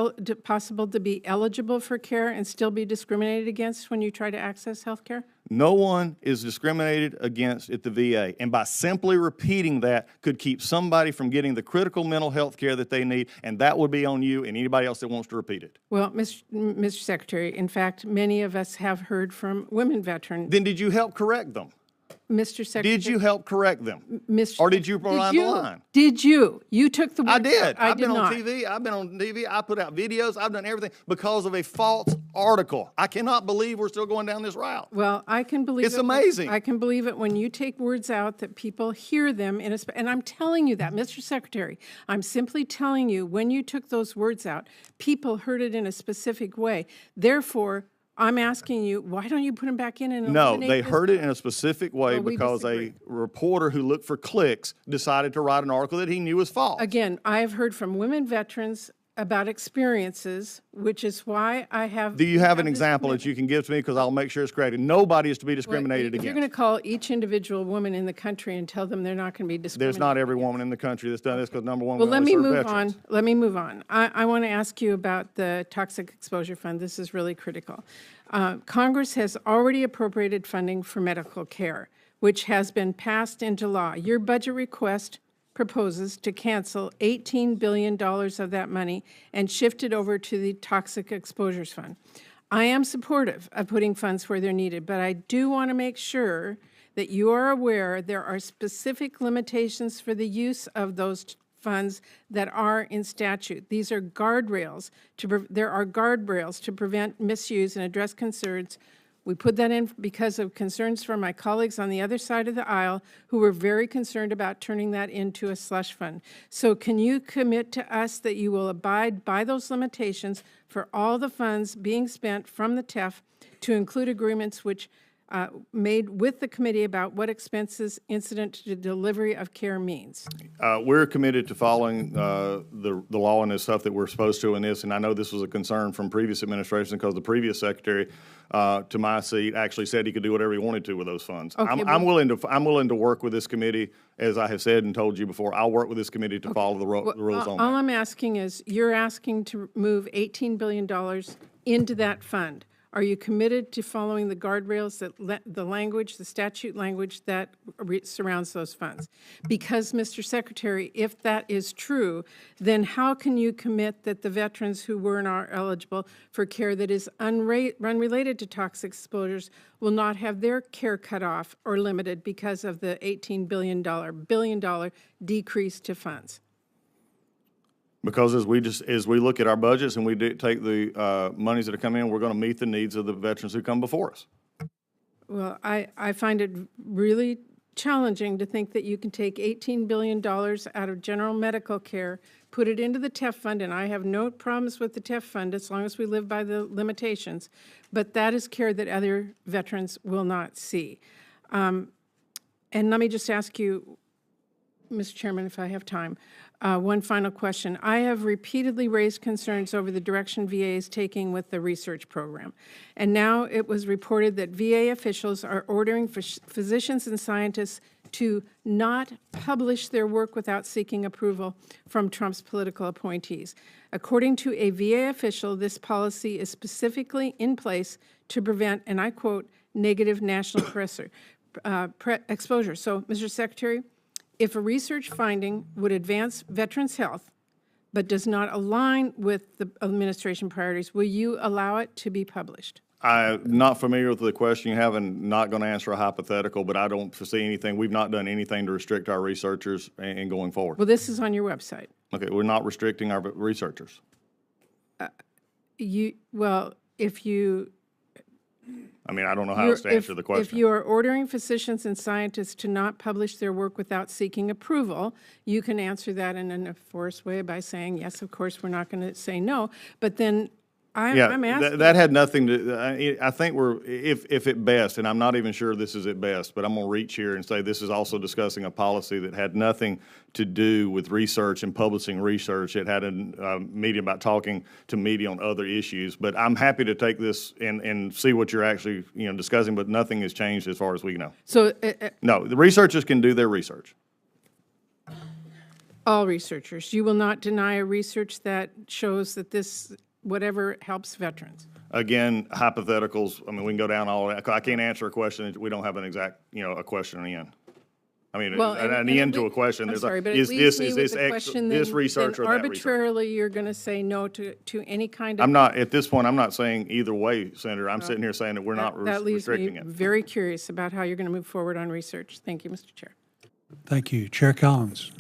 possible to be eligible for care and still be discriminated against when you try to access health care?
No one is discriminated against at the VA, and by simply repeating that could keep somebody from getting the critical mental health care that they need, and that would be on you and anybody else that wants to repeat it.
Well, Mr. Secretary, in fact, many of us have heard from women veterans.
Then did you help correct them?
Mr. Secretary.
Did you help correct them?
Mr.
Or did you provide the line?
Did you? You took the words
I did.
out.
I've been
not.
on TV. I've been on TV. I put out videos. I've done everything because of a false article. I cannot believe we're still going down this route.
Well, I can believe
It's
it.
amazing.
I can believe it when you take words out that people hear them in a, and I'm telling you that, Mr. Secretary. I'm simply telling you when you took those words out, people heard it in a specific way. Therefore, I'm asking you, why don't you put them back in and
No,
eliminate
they
this?
heard it in a specific way
Well, we
because
disagree.
a reporter who looked for clicks decided to write an article that he knew was false.
Again, I have heard from women veterans about experiences, which is why I have.
Do you have an
this
example that
commitment.
you can give to me? Because I'll make sure it's corrected. Nobody is to be
Well,
discriminated
if you're going
against.
to call each individual woman in the country and tell them they're not going to be discriminated.
There's not every woman in the country that's done this because, number one,
Well,
we
let
only
me
serve
move
veterans.
on. Let me move on. I want to ask you about the Toxic Exposure Fund. This is really critical. Congress has already appropriated funding for medical care, which has been passed into law. Your budget request proposes to cancel $18 billion of that money and shift it over to the Toxic Exposures Fund. I am supportive of putting funds where they're needed, but I do want to make sure that you are aware there are specific limitations for the use of those funds that are in statute. These are guardrails. There are guardrails to prevent misuse and address concerns. We put that in because of concerns from my colleagues on the other side of the aisle who were very concerned about turning that into a slush fund. So can you commit to us that you will abide by those limitations for all the funds being spent from the TEF to include agreements which made with the committee about what expenses incident to delivery of care means?
We're committed to following the law and the stuff that we're supposed to in this, and I know this was a concern from previous administrations because the previous secretary to my seat actually said he could do whatever he wanted to with those funds.
Okay,
I'm willing to work with this committee, as I have said and told you before. I'll work with this committee to follow the rules on
All
that.
I'm asking is, you're asking to move $18 billion into that fund. Are you committed to following the guardrails, the language, the statute language that surrounds those funds? Because, Mr. Secretary, if that is true, then how can you commit that the veterans who were and are eligible for care that is unrelated to toxic exposures will not have their care cut off or limited because of the $18 billion decrease to funds?
Because as we look at our budgets and we take the monies that are coming in, we're going to meet the needs of the veterans who come before us.
Well, I find it really challenging to think that you can take $18 billion out of general medical care, put it into the TEF fund, and I have no problems with the TEF fund as long as we live by the limitations, but that is care that other veterans will not see. And let me just ask you, Mr. Chairman, if I have time, one final question. I have repeatedly raised concerns over the direction VA is taking with the research program. And now it was reported that VA officials are ordering physicians and scientists to not publish their work without seeking approval from Trump's political appointees. According to a VA official, this policy is specifically in place to prevent, and I quote, negative national exposure. So, Mr. Secretary, if a research finding would advance veterans' health but does not align with the administration priorities, will you allow it to be published?
I'm not familiar with the question you have and not going to answer a hypothetical, but I don't foresee anything. We've not done anything to restrict our researchers in going forward.
Well, this is on your website.
Okay, we're not restricting our researchers.
If you...
I mean, I don't know how else to answer the question.
If you are ordering physicians and scientists to not publish their work without seeking approval, you can answer that in a forced way by saying, yes, of course, we're not going to say no. But then I'm asking...
that had nothing to, I think if at best, and I'm not even sure this is at best, but I'm going to reach here and say this is also discussing a policy that had nothing to do with research and publishing research. It had a meeting about talking to media on other issues. But I'm happy to take this and see what you're actually discussing, but nothing has changed as far as we know.
So...
No, the researchers can do their research.
all researchers. You will not deny a research that shows that this... whatever helps veterans.
Again, hypotheticals, I mean, we can go down all, I can't answer a question that we don't have an exact, a question in the end. I mean, an end to a question.
I'm
There's
sorry, but
is
it leaves
this,
me
is
with
this
the
extra,
question,
this
then
research or that research?
arbitrarily you're going to say no to any kind of...
I'm not, at this point, I'm not saying either way, Senator. I'm sitting here saying that we're not
That leaves
restricting
me
it.
very curious about how you're going to move forward on research. Thank you, Mr. Chair.
Thank you. Chair Collins.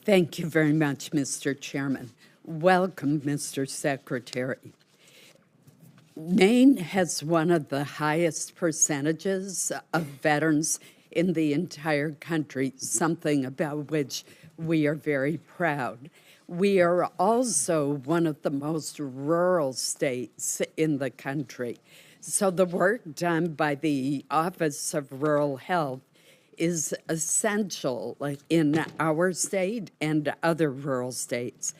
Thank you very much, Mr. Chairman. Welcome, Mr. Secretary. Maine has one of the highest percentages of veterans in the entire country, something about which we are very proud. We are also one of the most rural states in the country. So the work done by the Office of Rural Health is essential in our state and other rural states.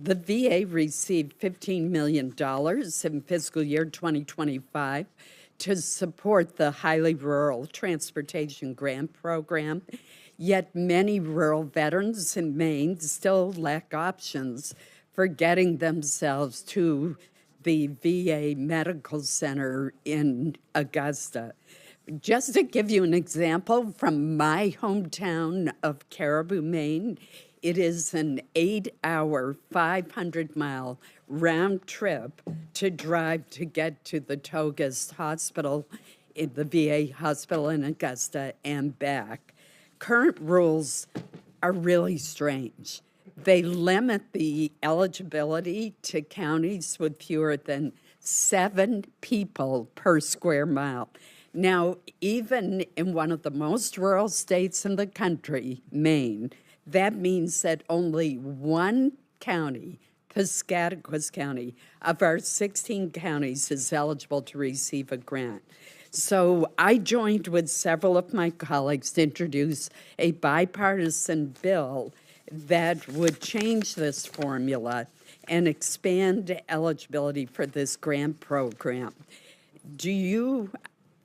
The VA received $15 million in fiscal year 2025 to support the Highly Rural Transportation Grant Program, yet many rural veterans in Maine still lack options for getting themselves to the VA Medical Center in Augusta. Just to give you an example, from my hometown of Caribou, Maine, it is an 8-hour, 500-mile round trip to drive to get to the Togus Hospital, in the VA hospital in Augusta, and back. Current rules are really strange. They limit the eligibility to counties with fewer than 7 people per square mile. Now, even in one of the most rural states in the country, Maine, that means that only one county, Piscataquis County, of our 16 counties is eligible to receive a grant. So I joined with several of my colleagues to introduce a bipartisan bill that would change this formula and expand eligibility for this grant program. Do you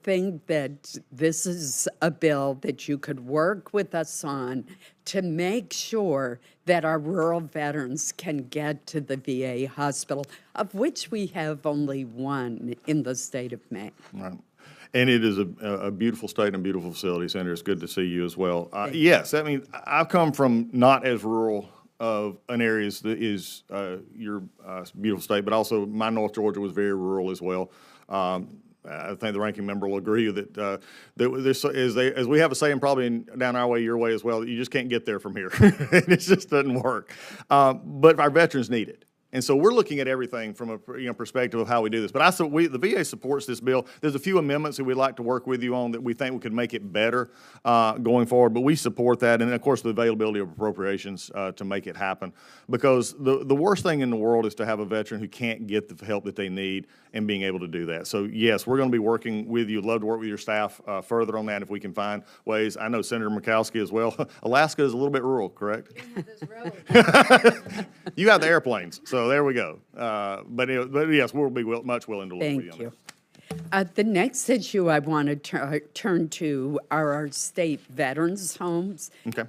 think that this is a bill that you could work with us on to make sure that our rural veterans can get to the VA hospital, of which we have only one in the state of Maine?
Right. And it is a beautiful state and a beautiful facility, Senator. It's good to see you as well. Yes, I mean, I've come from not as rural of an area as your beautiful state, but also my North Georgia was very rural as well. I think the ranking member will agree that this as we have a saying probably down our way, your way as well. You just can't get there from here. It just doesn't work. But our veterans need it. And so we're looking at everything from a perspective of how we do this. But the VA supports this bill. There's a few amendments that we'd like to work with you on that we think we could make it better going forward. But we support that, and of course the availability of appropriations to make it happen. Because the worst thing in the world is to have a veteran who can't get the help that they need and being able to do that. So yes, we're going to be working with you. Love to work with your staff further on that if we can find ways. I know Senator Murkowski as well. Alaska is a little bit rural, correct? You have the airplanes, so there we go. But yes, we'll be much willing to look with you.
Thank you. The next issue I want to turn to are our state veterans' homes.
Okay.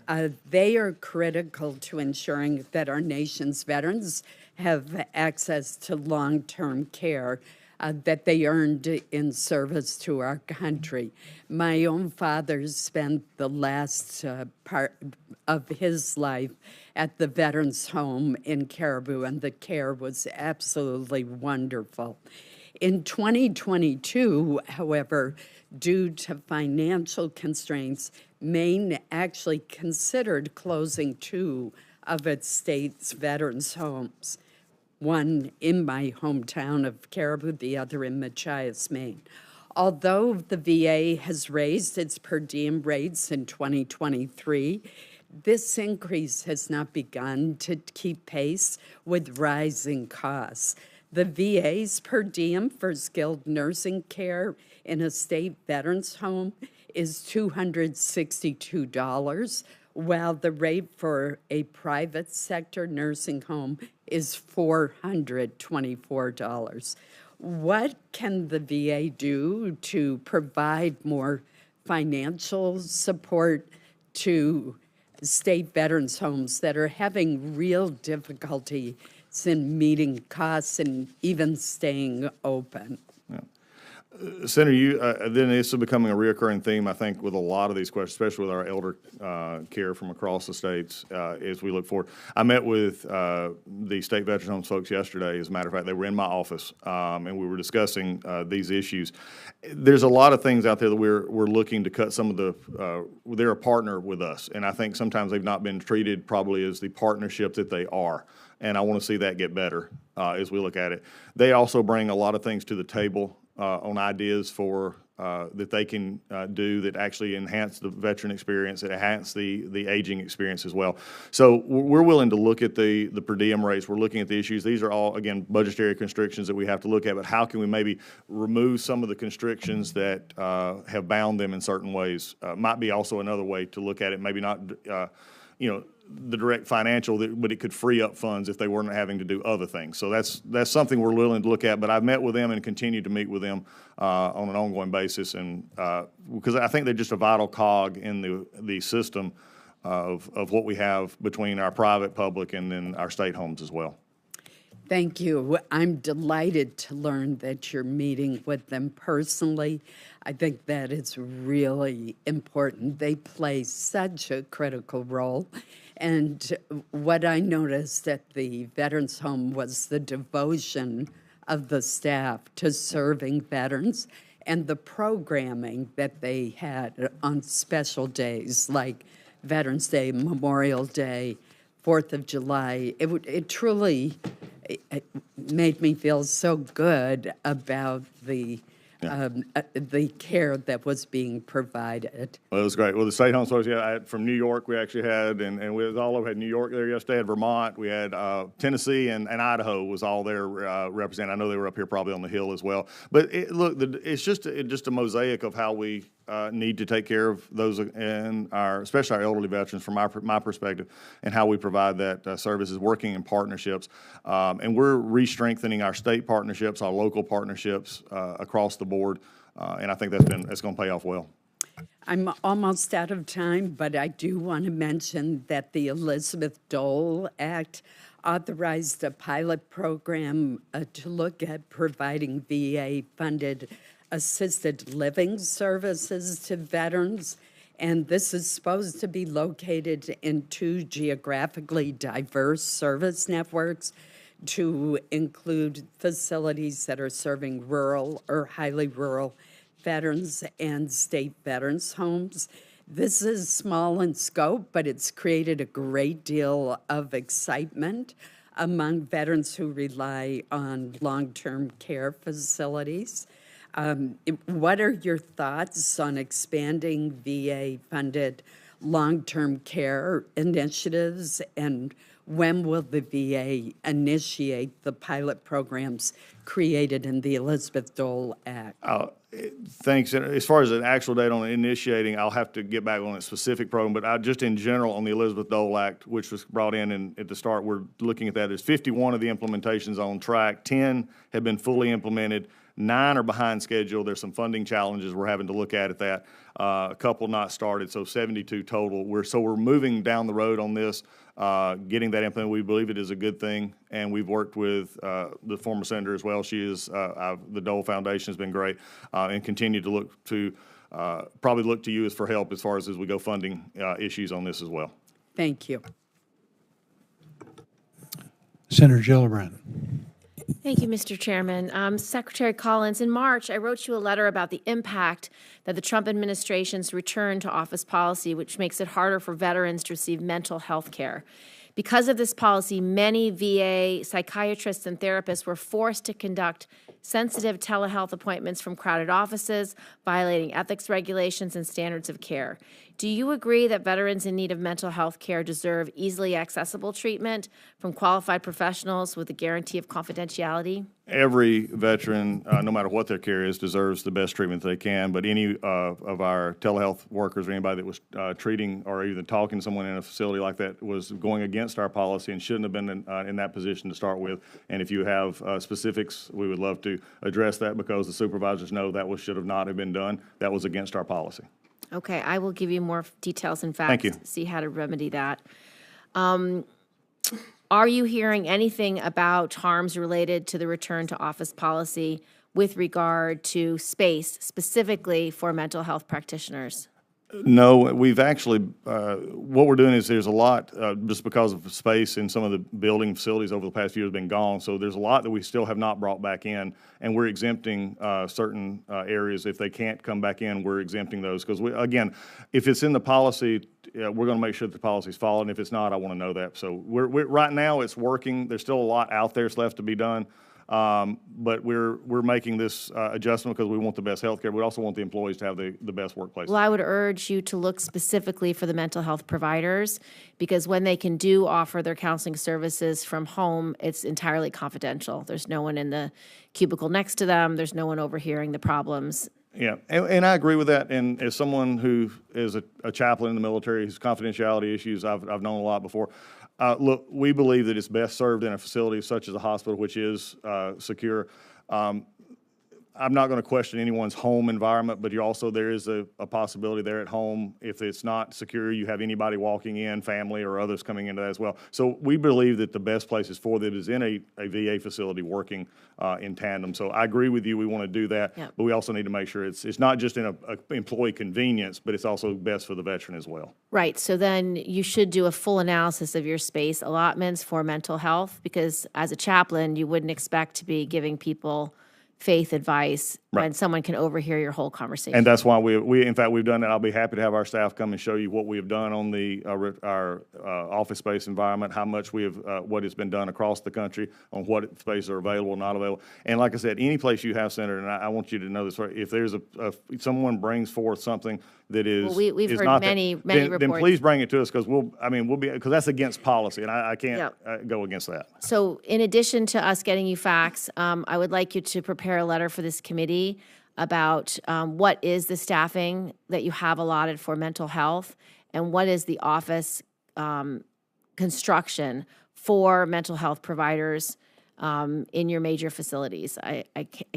They are critical to ensuring that our nation's veterans have access to long-term care that they earned in service to our country. My own father spent the last part of his life at the Veterans Home in Caribou, and the care was absolutely wonderful. In 2022, however, due to financial constraints, Maine actually considered closing 2 of its state's veterans' homes, one in my hometown of Caribou, the other in Machias, Maine. Although the VA has raised its per diem rates in 2023, this increase has not begun to keep pace with rising costs. The VA's per diem for skilled nursing care in a state veterans home is $262, while the rate for a private sector nursing home is $424. What can the VA do to provide more financial support to state veterans homes that are having real difficulty in meeting costs and even staying open?
Senator, then this is becoming a reoccurring theme, I think, with a lot of these questions, especially with our elder care from across the states as we look forward. I met with the state veterans homes folks yesterday. As a matter of fact, they were in my office, and we were discussing these issues. There's a lot of things out there that we're looking to cut some of the, they're a partner with us, and I think sometimes they've not been treated probably as the partnership that they are. And I want to see that get better as we look at it. They also bring a lot of things to the table on ideas for that they can do that actually enhance the veteran experience, that enhance the aging experience as well. So we're willing to look at the per diem rates. We're looking at the issues. These are all, again, budgetary constrictions that we have to look at, but how can we maybe remove some of the constrictions that have bound them in certain ways? Might be also another way to look at it, maybe not, the direct financial, but it could free up funds if they weren't having to do other things. So that's something we're willing to look at. But I've met with them and continue to meet with them on an ongoing basis, and because I think they're just a vital cog in the system of what we have between our private, public, and then our state homes as well.
Thank you. I'm delighted to learn that you're meeting with them personally. I think that is really important. They play such a critical role. And what I noticed at the Veterans Home was the devotion of the staff to serving veterans and the programming that they had on special days like Veterans Day, Memorial Day, 4th of July. It truly made me feel so good about the the care that was being provided.
Well, it was great. Well, the state home service, from New York, we actually had, and we was all over, had New York there yesterday, had Vermont, we had Tennessee and Idaho was all there represented. I know they were up here probably on the Hill as well. But look, it's just a mosaic of how we need to take care of those and especially our elderly veterans from my perspective, and how we provide that services, working in partnerships. And we're re-strengthening our state partnerships, our local partnerships across the board. And I think that's going to pay off well.
I'm almost out of time, but I do want to mention that the Elizabeth Dole Act authorized a pilot program to look at providing VA-funded assisted living services to veterans. And this is supposed to be located in 2 geographically diverse service networks to include facilities that are serving rural or highly rural veterans and state veterans homes. This is small in scope, but it's created a great deal of excitement among veterans who rely on long-term care facilities. What are your thoughts on expanding VA-funded long-term care initiatives, and when will the VA initiate the pilot programs created in the Elizabeth Dole Act?
Thanks. As far as an actual date on initiating, I'll have to get back on a specific program, but just in general on the Elizabeth Dole Act, which was brought in at the start, we're looking at that. There's 51 of the implementations on track. 10 have been fully implemented. 9 are behind schedule. There's some funding challenges we're having to look at that. A couple not started, so 72 total. We're moving down the road on this, getting that implemented. We believe it is a good thing, and we've worked with the former senator as well. She is the Dole Foundation has been great, and continue to look to probably look to you for help as far as we go funding issues on this as well.
Thank you.
Senator Gillibrand.
Thank you, Mr. Chairman. Secretary Collins, in March, I wrote you a letter about the impact that the Trump administration's return to office policy, which makes it harder for veterans to receive mental health care. Because of this policy, many VA psychiatrists and therapists were forced to conduct sensitive telehealth appointments from crowded offices, violating ethics regulations and standards of care. Do you agree that veterans in need of mental health care deserve easily accessible treatment from qualified professionals with a guarantee of confidentiality?
Every veteran, no matter what their care is, deserves the best treatment they can, but any of our telehealth workers or anybody that was treating or even talking to someone in a facility like that was going against our policy and shouldn't have been in that position to start with. And if you have specifics, we would love to address that, because the supervisors know that should have not have been done. That was against our policy.
Okay, I will give you more details and facts.
Thank you.
To see how to remedy that. Are you hearing anything about harms related to the return to office policy with regard to space, specifically for mental health practitioners?
No, we've actually, what we're doing is there's a lot, just because of space in some of the building facilities over the past few years have been gone, so there's a lot that we still have not brought back in, and we're exempting certain areas. If they can't come back in, we're exempting those, because, again, if it's in the policy, we're going to make sure that the policy's followed, and if it's not, I want to know that. So we're right now it's working. There's still a lot out there that's left to be done. But we're making this adjustment because we want the best health care. We also want the employees to have the best workplace.
Well, I would urge you to look specifically for the mental health providers, because when they can offer their counseling services from home, it's entirely confidential. There's no one in the cubicle next to them. There's no one overhearing the problems.
Yeah, and I agree with that. And as someone who is a chaplain in the military, whose confidentiality issues I've known a lot before. Look, we believe that it's best served in a facility such as a hospital, which is secure. I'm not going to question anyone's home environment, but there is a possibility there at home. If it's not secure, you have anybody walking in, family or others coming into that as well. So we believe that the best places for that is in a VA facility working in tandem. So I agree with you. We want to do that,
Yep.
But we also need to make sure it's not just in a employee convenience, but it's also best for the veteran as well.
Right, so then you should do a full analysis of your space allotments for mental health, because as a chaplain, you wouldn't expect to be giving people faith advice when
Right.
someone can overhear your whole conversation.
And that's why in fact, we've done that. I'll be happy to have our staff come and show you what we have done on our office space environment, how much what has been done across the country on what spaces are available, not available. And like I said, any place you have, Senator, and I want you to know this, if there's someone brings forth something that is
Well, we've
is
heard
not that,
many
then
reports.
please bring it to us, because because that's against policy, and I can't go against that.
So in addition to us getting you facts, I would like you to prepare a letter for this committee about what is the staffing that you have allotted for mental health, and what is the office construction for mental health providers in your major facilities. I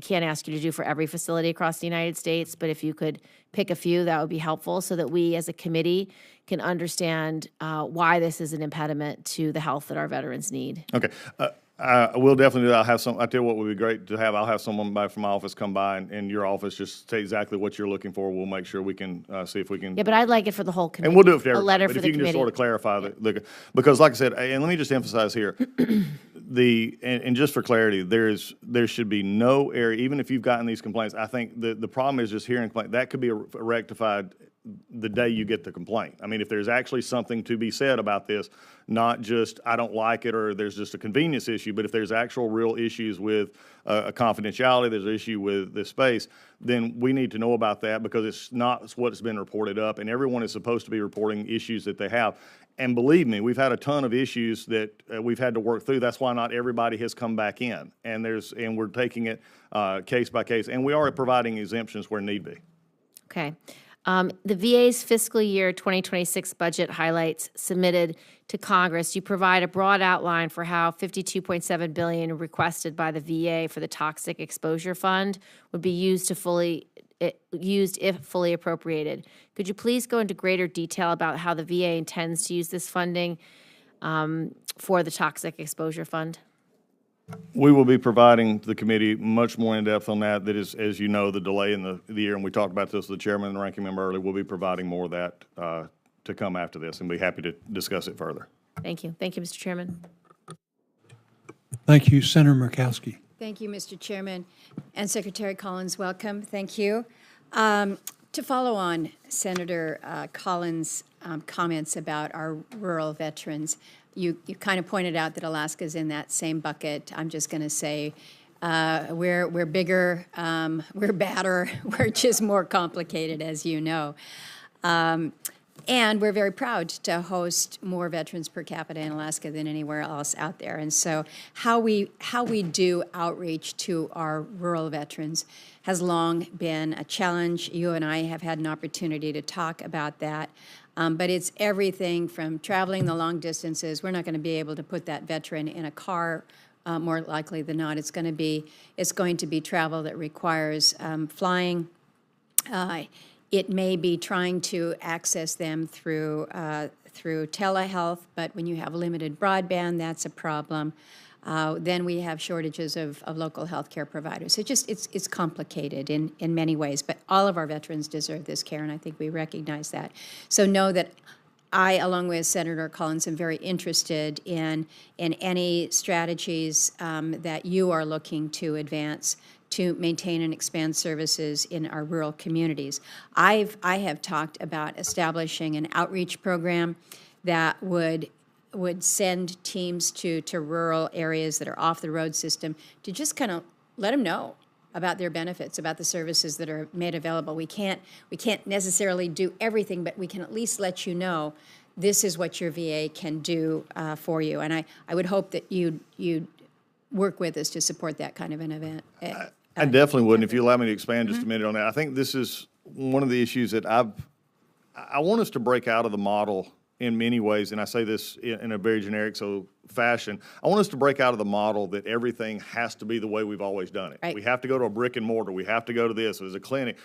can't ask you to do for every facility across the United States, but if you could pick a few, that would be helpful so that we as a committee can understand why this is an impediment to the health that our veterans need.
Okay. We'll definitely do that. I tell you what would be great to have. I'll have someone from my office come by and your office just say exactly what you're looking for. We'll make sure we can see if we can.
Yeah, but I'd like it for the whole committee.
And we'll do it for everybody.
A letter
but
for
if
the
you can just
committee.
sort of clarify because like I said, and let me just emphasize here, and just for clarity, there should be no area, even if you've gotten these complaints. I think the problem is just hearing complaint. That could be rectified the day you get the complaint. I mean, if there's actually something to be said about this, not just I don't like it or there's just a convenience issue, but if there's actual real issues with a confidentiality, there's an issue with the space, then we need to know about that, because it's not what's been reported up, and everyone is supposed to be reporting issues that they have. And believe me, we've had a ton of issues that we've had to work through. That's why not everybody has come back in, and we're taking it case by case, and we are providing exemptions where need be.
Okay. The VA's fiscal year 2026 budget highlights submitted to Congress. You provide a broad outline for how $52.7 billion requested by the VA for the Toxic Exposure Fund would be used if fully appropriated. Could you please go into greater detail about how the VA intends to use this funding for the Toxic Exposure Fund?
We will be providing the committee much more in-depth on that. That is, as you know, the delay in the year, and we talked about this with the chairman and the ranking member earlier. We'll be providing more of that to come after this, and be happy to discuss it further.
Thank you. Thank you, Mr. Chairman.
Thank you, Senator Murkowski.
Thank you, Mr. Chairman. And Secretary Collins, welcome. Thank you. To follow on Senator Collins' comments about our rural veterans, you kind of pointed out that Alaska's in that same bucket. I'm just going to say we're bigger, we're badder, we're just more complicated, as you know. And we're very proud to host more veterans per capita in Alaska than anywhere else out there. And so how we do outreach to our rural veterans has long been a challenge. You and I have had an opportunity to talk about that. But it's everything from traveling the long distances. We're not going to be able to put that veteran in a car more likely than not. It's going to be travel that requires flying. It may be trying to access them through telehealth, but when you have limited broadband, that's a problem. Then we have shortages of local health care providers. It's complicated in many ways, but all of our veterans deserve this care, and I think we recognize that. So know that I, along with Senator Collins, am very interested in any strategies that you are looking to advance to maintain and expand services in our rural communities. I have talked about establishing an outreach program that would send teams to rural areas that are off the road system to just kind of let them know about their benefits, about the services that are made available. We can't necessarily do everything, but we can at least let you know this is what your VA can do for you. And I would hope that you'd work with us to support that kind of an event.
I definitely would, and if you allow me to expand just a minute on that. I think this is one of the issues that I want us to break out of the model in many ways, and I say this in a very generic fashion. I want us to break out of the model that everything has to be the way we've always done it.
Right.
We have to go to a brick and mortar. We have to go to this. There's a clinic.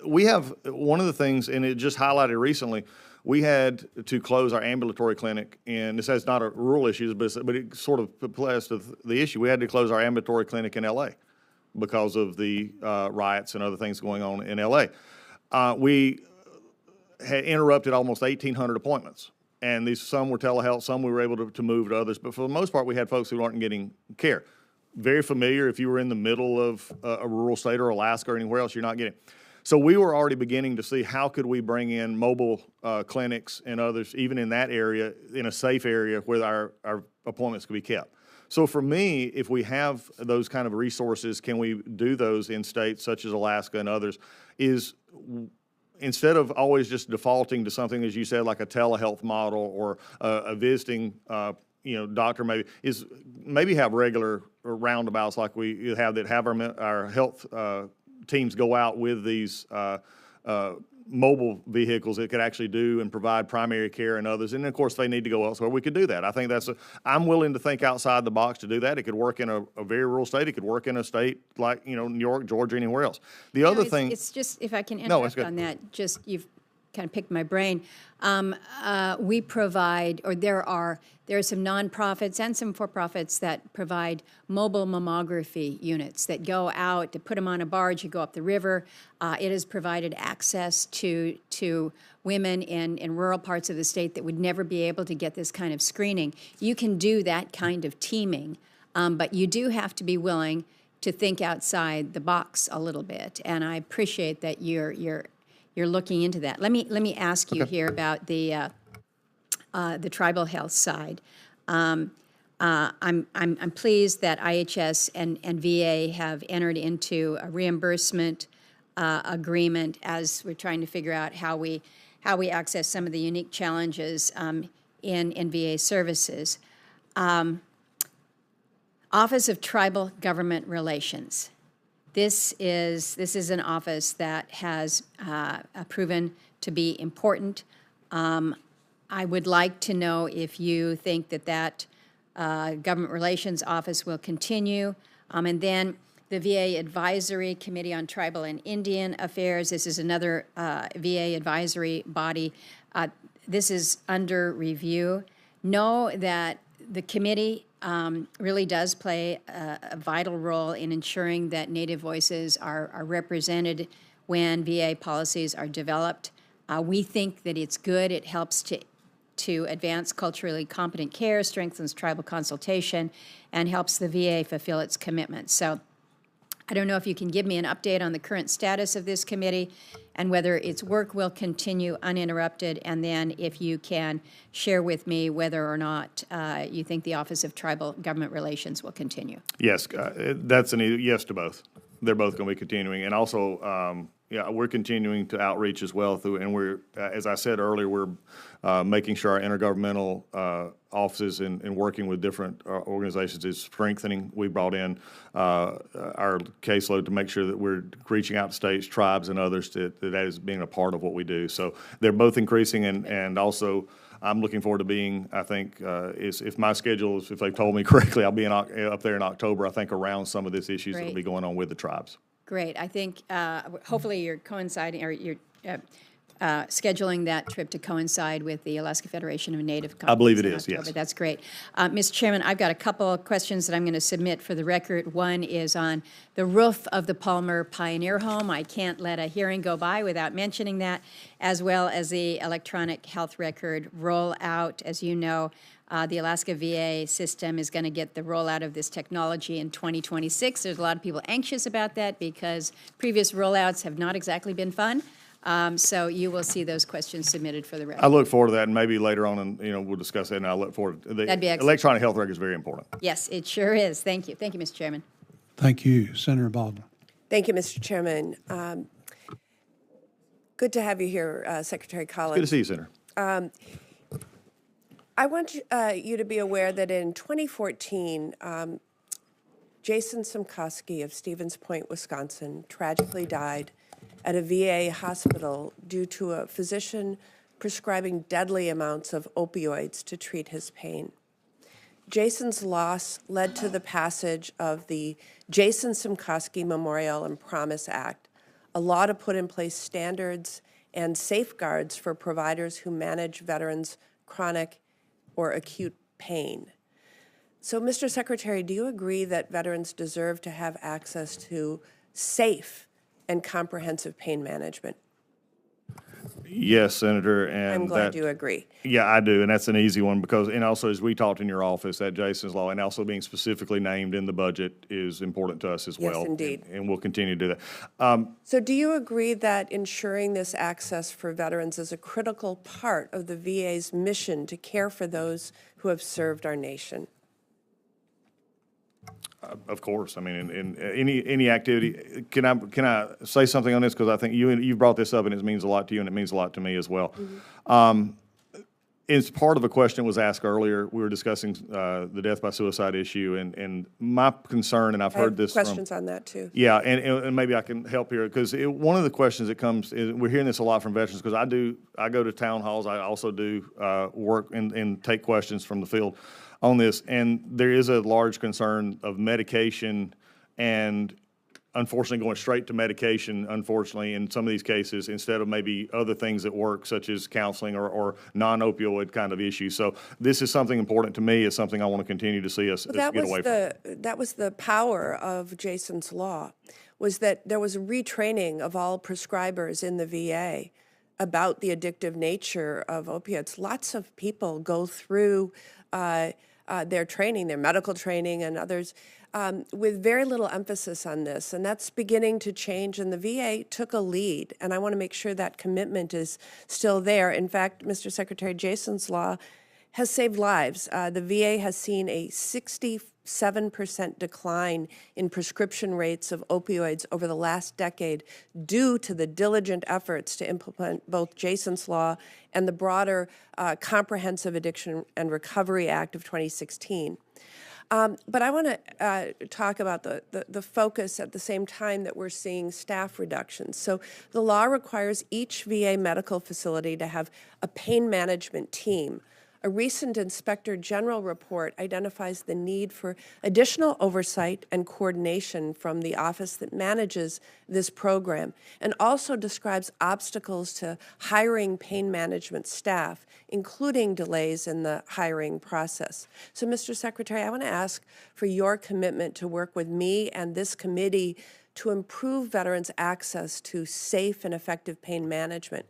We have one of the things, and it just highlighted recently, we had to close our ambulatory clinic, and this has not a rural issue, but it sort of applies to the issue. We had to close our ambulatory clinic in L.A. because of the riots and other things going on in L.A. We had interrupted almost 1,800 appointments, and some were telehealth, some we were able to move to others, but for the most part, we had folks who aren't getting care. very familiar. If you were in the middle of a rural state or Alaska or anywhere else, you're not getting. So we were already beginning to see how could we bring in mobile clinics and others, even in that area, in a safe area where our appointments could be kept. So for me, if we have those kind of resources, can we do those in states such as Alaska and others, is instead of always just defaulting to something, as you said, like a telehealth model or a visiting doctor, maybe have regular roundabouts like we have that have our health teams go out with these mobile vehicles that could actually do and provide primary care and others. And of course, they need to go elsewhere. We could do that. I think I'm willing to think outside the box to do that. It could work in a very rural state. It could work in a state like, New York, Georgia, anywhere else. The other thing.
It's just, if I can
No, it's
interrupt
good.
on that, just, you've kind of picked my brain. We provide, or there are some nonprofits and some for-profits that provide mobile mammography units that go out, to put them on a barge, you go up the river. It has provided access to women in rural parts of the state that would never be able to get this kind of screening. You can do that kind of teaming, but you do have to be willing to think outside the box a little bit. And I appreciate that you're looking into that. Let me ask you here about the tribal health side. I'm pleased that IHS and VA have entered into a reimbursement agreement as we're trying to figure out how we access some of the unique challenges in VA services. Office of Tribal Government Relations. This is an office that has proven to be important. I would like to know if you think that Government Relations Office will continue. And then the VA Advisory Committee on Tribal and Indian Affairs. This is another VA advisory body. This is under review. Know that the committee really does play a vital role in ensuring that Native voices are represented when VA policies are developed. We think that it's good. It helps to advance culturally competent care, strengthens tribal consultation, and helps the VA fulfill its commitments. So I don't know if you can give me an update on the current status of this committee and whether its work will continue uninterrupted, and then if you can share with me whether or not you think the Office of Tribal Government Relations will continue.
Yes, that's an yes to both. They're both going to be continuing. And also, we're continuing to outreach as well through, and we're, as I said earlier, we're making sure our intergovernmental offices and working with different organizations is strengthening. We brought in our caseload to make sure that we're reaching out to states, tribes, and others that is being a part of what we do. So they're both increasing, and also I'm looking forward to being, I think, if my schedule is, if they've told me correctly, I'll be up there in October, I think, around some of these issues that will be going on with the tribes.
Great. I think hopefully you're coinciding, or you're scheduling that trip to coincide with the Alaska Federation of Native Conference.
I believe it
in
is,
October.
yes.
That's great. Mr. Chairman, I've got a couple of questions that I'm going to submit for the record. One is on the roof of the Palmer Pioneer Home. I can't let a hearing go by without mentioning that, as well as the electronic health record rollout. As you know, the Alaska VA system is going to get the rollout of this technology in 2026. There's a lot of people anxious about that because previous rollouts have not exactly been fun. So you will see those questions submitted for the record.
I look forward to that, and maybe later on, and we'll discuss that. And I look forward to
That'd be excellent.
Electronic health record is very important.
Yes, it sure is. Thank you. Thank you, Mr. Chairman.
Thank you. Senator Baldwin.
Thank you, Mr. Chairman. Good to have you here, Secretary Collins.
Good to see you, Senator.
I want you to be aware that in 2014, Jason Simkoski of Stevens Point, Wisconsin, tragically died at a VA hospital due to a physician prescribing deadly amounts of opioids to treat his pain. Jason's loss led to the passage of the Jason Simkoski Memorial and Promise Act, a law to put in place standards and safeguards for providers who manage veterans' chronic or acute pain. So, Mr. Secretary, do you agree that veterans deserve to have access to safe and comprehensive pain management?
Yes, Senator, and
I'm glad
that-
you agree.
Yeah, I do, and that's an easy one because, and also as we talked in your office, that Jason's Law, and also being specifically named in the budget is important to us as
Yes,
well.
indeed.
And we'll continue to do that.
So do you agree that ensuring this access for veterans is a critical part of the VA's mission to care for those who have served our nation?
Of course, I mean, in any activity, can I say something on this? Because I think you brought this up and it means a lot to you and it means a lot to me as well. It's part of a question that was asked earlier. We were discussing the death by suicide issue and my concern, and I've
I have
heard this from.
questions on that, too.
Yeah, and maybe I can help here, because one of the questions that comes, is we're hearing this a lot from veterans, because I go to town halls, I also do work and take questions from the field on this, and there is a large concern of medication and unfortunately going straight to medication, unfortunately, in some of these cases, instead of maybe other things that work, such as counseling or non-opioid kind of issues. So this is something important to me. It's something I want to continue to see us get away from.
That was the power of Jason's Law, was that there was a retraining of all prescribers in the VA about the addictive nature of opiates. Lots of people go through their training, their medical training and others, with very little emphasis on this. And that's beginning to change, and the VA took a lead. And I want to make sure that commitment is still there. In fact, Mr. Secretary, Jason's Law has saved lives. The VA has seen a 67% decline in prescription rates of opioids over the last decade due to the diligent efforts to implement both Jason's Law and the broader Comprehensive Addiction and Recovery Act of 2016. But I want to talk about the focus at the same time that we're seeing staff reductions. So the law requires each VA medical facility to have a pain management team. A recent Inspector General report identifies the need for additional oversight and coordination from the office that manages this program, and also describes obstacles to hiring pain management staff, including delays in the hiring process. So, Mr. Secretary, I want to ask for your commitment to work with me and this committee to improve veterans' access to safe and effective pain management.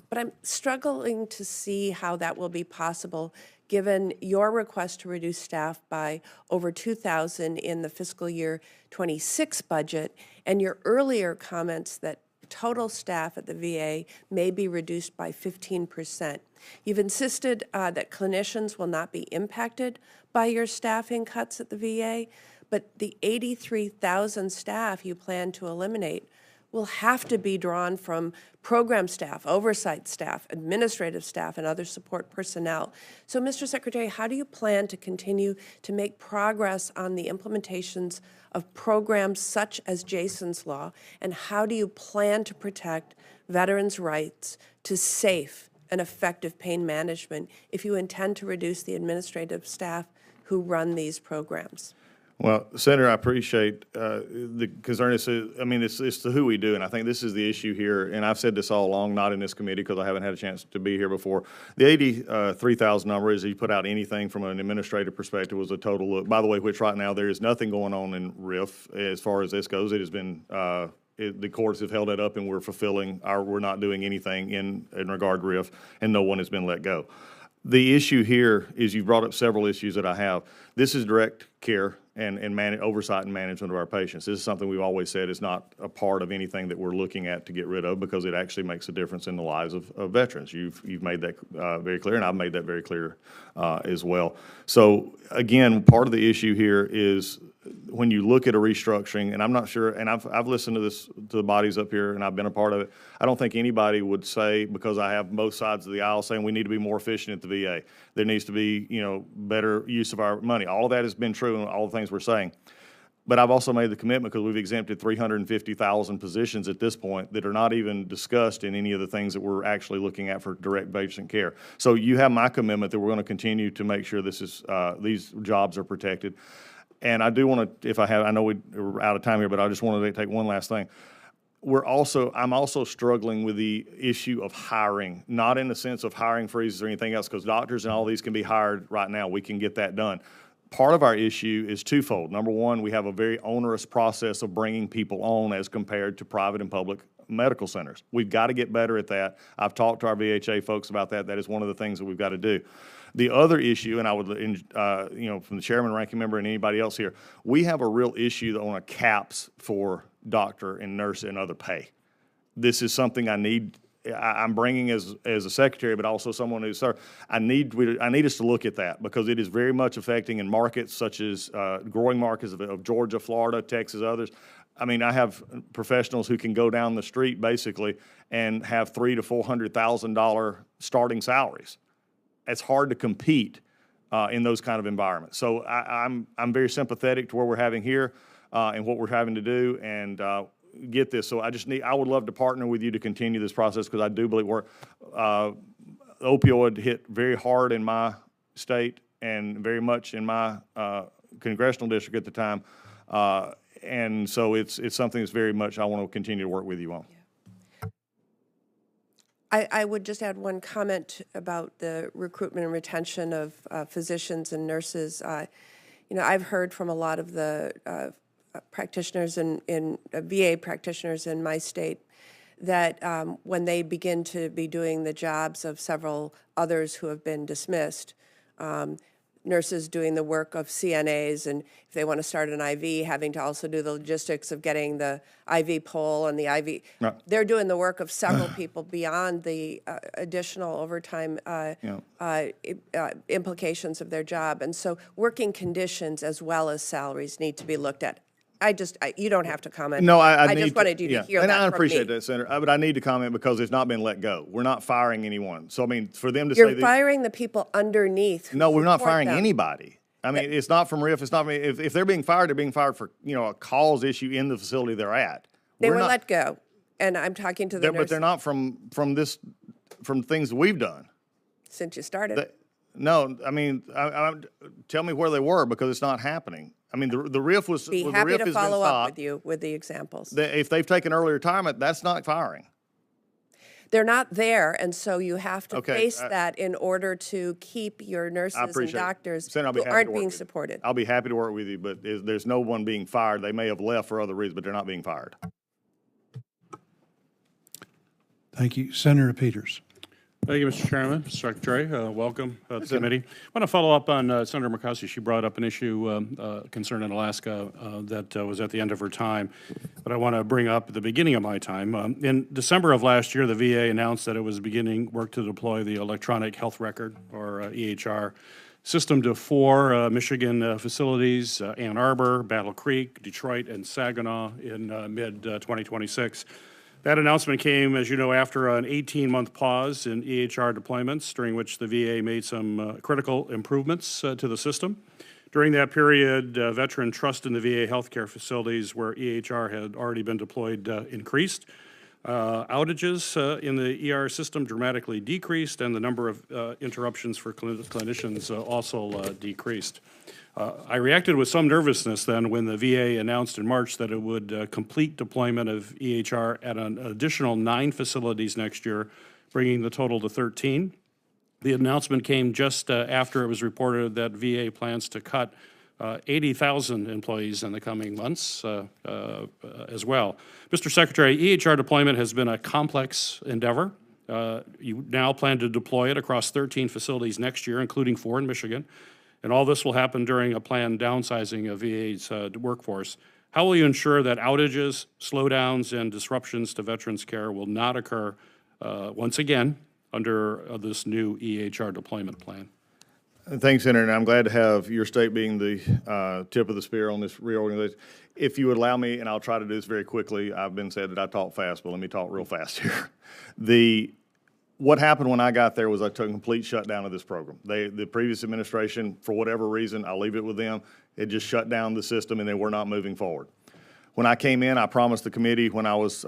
But I'm struggling to see how that will be possible given your request to reduce staff by over 2,000 in the fiscal year 26 budget and your earlier comments that total staff at the VA may be reduced by 15%. You've insisted that clinicians will not be impacted by your staffing cuts at the VA, but the 83,000 staff you plan to eliminate will have to be drawn from program staff, oversight staff, administrative staff, and other support personnel. So, Mr. Secretary, how do you plan to continue to make progress on the implementations of programs such as Jason's Law, and how do you plan to protect veterans' rights to safe and effective pain management if you intend to reduce the administrative staff who run these programs?
Well, Senator, I appreciate the concern. It's the who we do, and I think this is the issue here, and I've said this all along, not in this committee because I haven't had a chance to be here before. The 83,000 number is, you put out anything from an administrative perspective, was a total look, by the way, which right now there is nothing going on in RIF as far as this goes. It has been, the courts have held that up, and we're not doing anything in regard to RIF, and no one has been let go. The issue here is, you brought up several issues that I have. This is direct care and oversight and management of our patients. This is something we've always said is not a part of anything that we're looking at to get rid of, because it actually makes a difference in the lives of veterans. You've made that very clear, and I've made that very clear as well. So again, part of the issue here is when you look at a restructuring, and I'm not sure, and I've listened to the bodies up here, and I've been a part of it. I don't think anybody would say, because I have both sides of the aisle saying we need to be more efficient at the VA. There needs to be, better use of our money. All of that has been true, and all the things we're saying. But I've also made the commitment, because we've exempted 350,000 positions at this point that are not even discussed in any of the things that we're actually looking at for direct patient care. So you have my commitment that we're going to continue to make sure these jobs are protected. And I do want to, I know we're out of time here, but I just wanted to take one last thing. I'm also struggling with the issue of hiring, not in the sense of hiring freezes or anything else, because doctors and all these can be hired right now. We can get that done. part of our issue is twofold. Number one, we have a very onerous process of bringing people on as compared to private and public medical centers. We've got to get better at that. I've talked to our VHA folks about that. That is one of the things that we've got to do. The other issue, and I would, from the chairman, ranking member, and anybody else here, we have a real issue on a caps for doctor and nurse and other pay. This is something I'm bringing as a secretary, but also someone who's, sir, I need us to look at that because it is very much affecting in markets such as growing markets of Georgia, Florida, Texas, others. I mean, I have professionals who can go down the street basically and have $300,000 to $400,000 starting salaries. It's hard to compete in those kind of environments. So I'm very sympathetic to what we're having here and what we're having to do and get this. So I would love to partner with you to continue this process because I do believe opioid hit very hard in my state and very much in my congressional district at the time. And so it's something that's very much I want to continue to work with you on.
I would just add one comment about the recruitment and retention of physicians and nurses. I've heard from a lot of the practitioners in VA practitioners in my state that when they begin to be doing the jobs of several others who have been dismissed, nurses doing the work of CNAs, and if they want to start an IV, having to also do the logistics of getting the IV pole and the IV.
Right.
They're doing the work of several people beyond the additional overtime implications of their job. And so working conditions as well as salaries need to be looked at. You don't have to comment.
No, I
just wanted you to hear that
and I
from
appreciate
me.
that, Senator. But I need to comment because it's not been let go. We're not firing anyone. So, I mean, for them to say
You're firing the people underneath. who
no, we're not
support
firing
them.
anybody. I mean, it's not from RIF. It's not. If they're being fired for a cause issue in the facility they're at.
They were let go, and I'm talking to the
But
nurses
they're not from things that we've done.
since you started.
No, I mean, tell me where they were because it's not happening. I mean, the RIF was.
Be
the
happy
RIF
to
has been
follow up
stopped.
with you with the examples.
If they've taken early retirement, that's not firing.
They're not there, and so you have to
Okay,
face that in order to keep your nurses and
appreciate it.
doctors
Senator, I'll be
who
happy to
aren't
work
being
with you.
supported.
I'll be happy to work with you, but there's no one being fired. They may have left for other reasons, but they're not being fired.
Thank you. Senator Peters.
Thank you, Mr. Chairman, Mr. Secretary. Welcome to the committee. I want to follow up on Senator McCuskey. She brought up an issue concerning Alaska that was at the end of her time, but I want to bring up at the beginning of my time. In December of last year, the VA announced that it was beginning work to deploy the electronic health record, or EHR, system to 4 Michigan facilities, Ann Arbor, Battle Creek, Detroit, and Saginaw in mid-2026. That announcement came, as you know, after an 18-month pause in EHR deployments, during which the VA made some critical improvements to the system. During that period, veteran trust in the VA healthcare facilities where EHR had already been deployed increased. Outages in the ER system dramatically decreased, and the number of interruptions for clinicians also decreased. I reacted with some nervousness then when the VA announced in March that it would complete deployment of EHR at an additional 9 facilities next year, bringing the total to 13. The announcement came just after it was reported that VA plans to cut 80,000 employees in the coming months as well. Mr. Secretary, EHR deployment has been a complex endeavor. You now plan to deploy it across 13 facilities next year, including 4 in Michigan. And all this will happen during a planned downsizing of VA's workforce. How will you ensure that outages, slowdowns, and disruptions to veterans' care will not occur once again under this new EHR deployment plan?
Thanks, Senator, and I'm glad to have your state being the tip of the spear on this reorganization. If you would allow me, and I'll try to do this very quickly, I've been said that I talk fast, but let me talk real fast here. What happened when I got there was I took a complete shutdown of this program. The previous administration, for whatever reason, I'll leave it with them, it just shut down the system and they were not moving forward. When I came in, I promised the committee when I was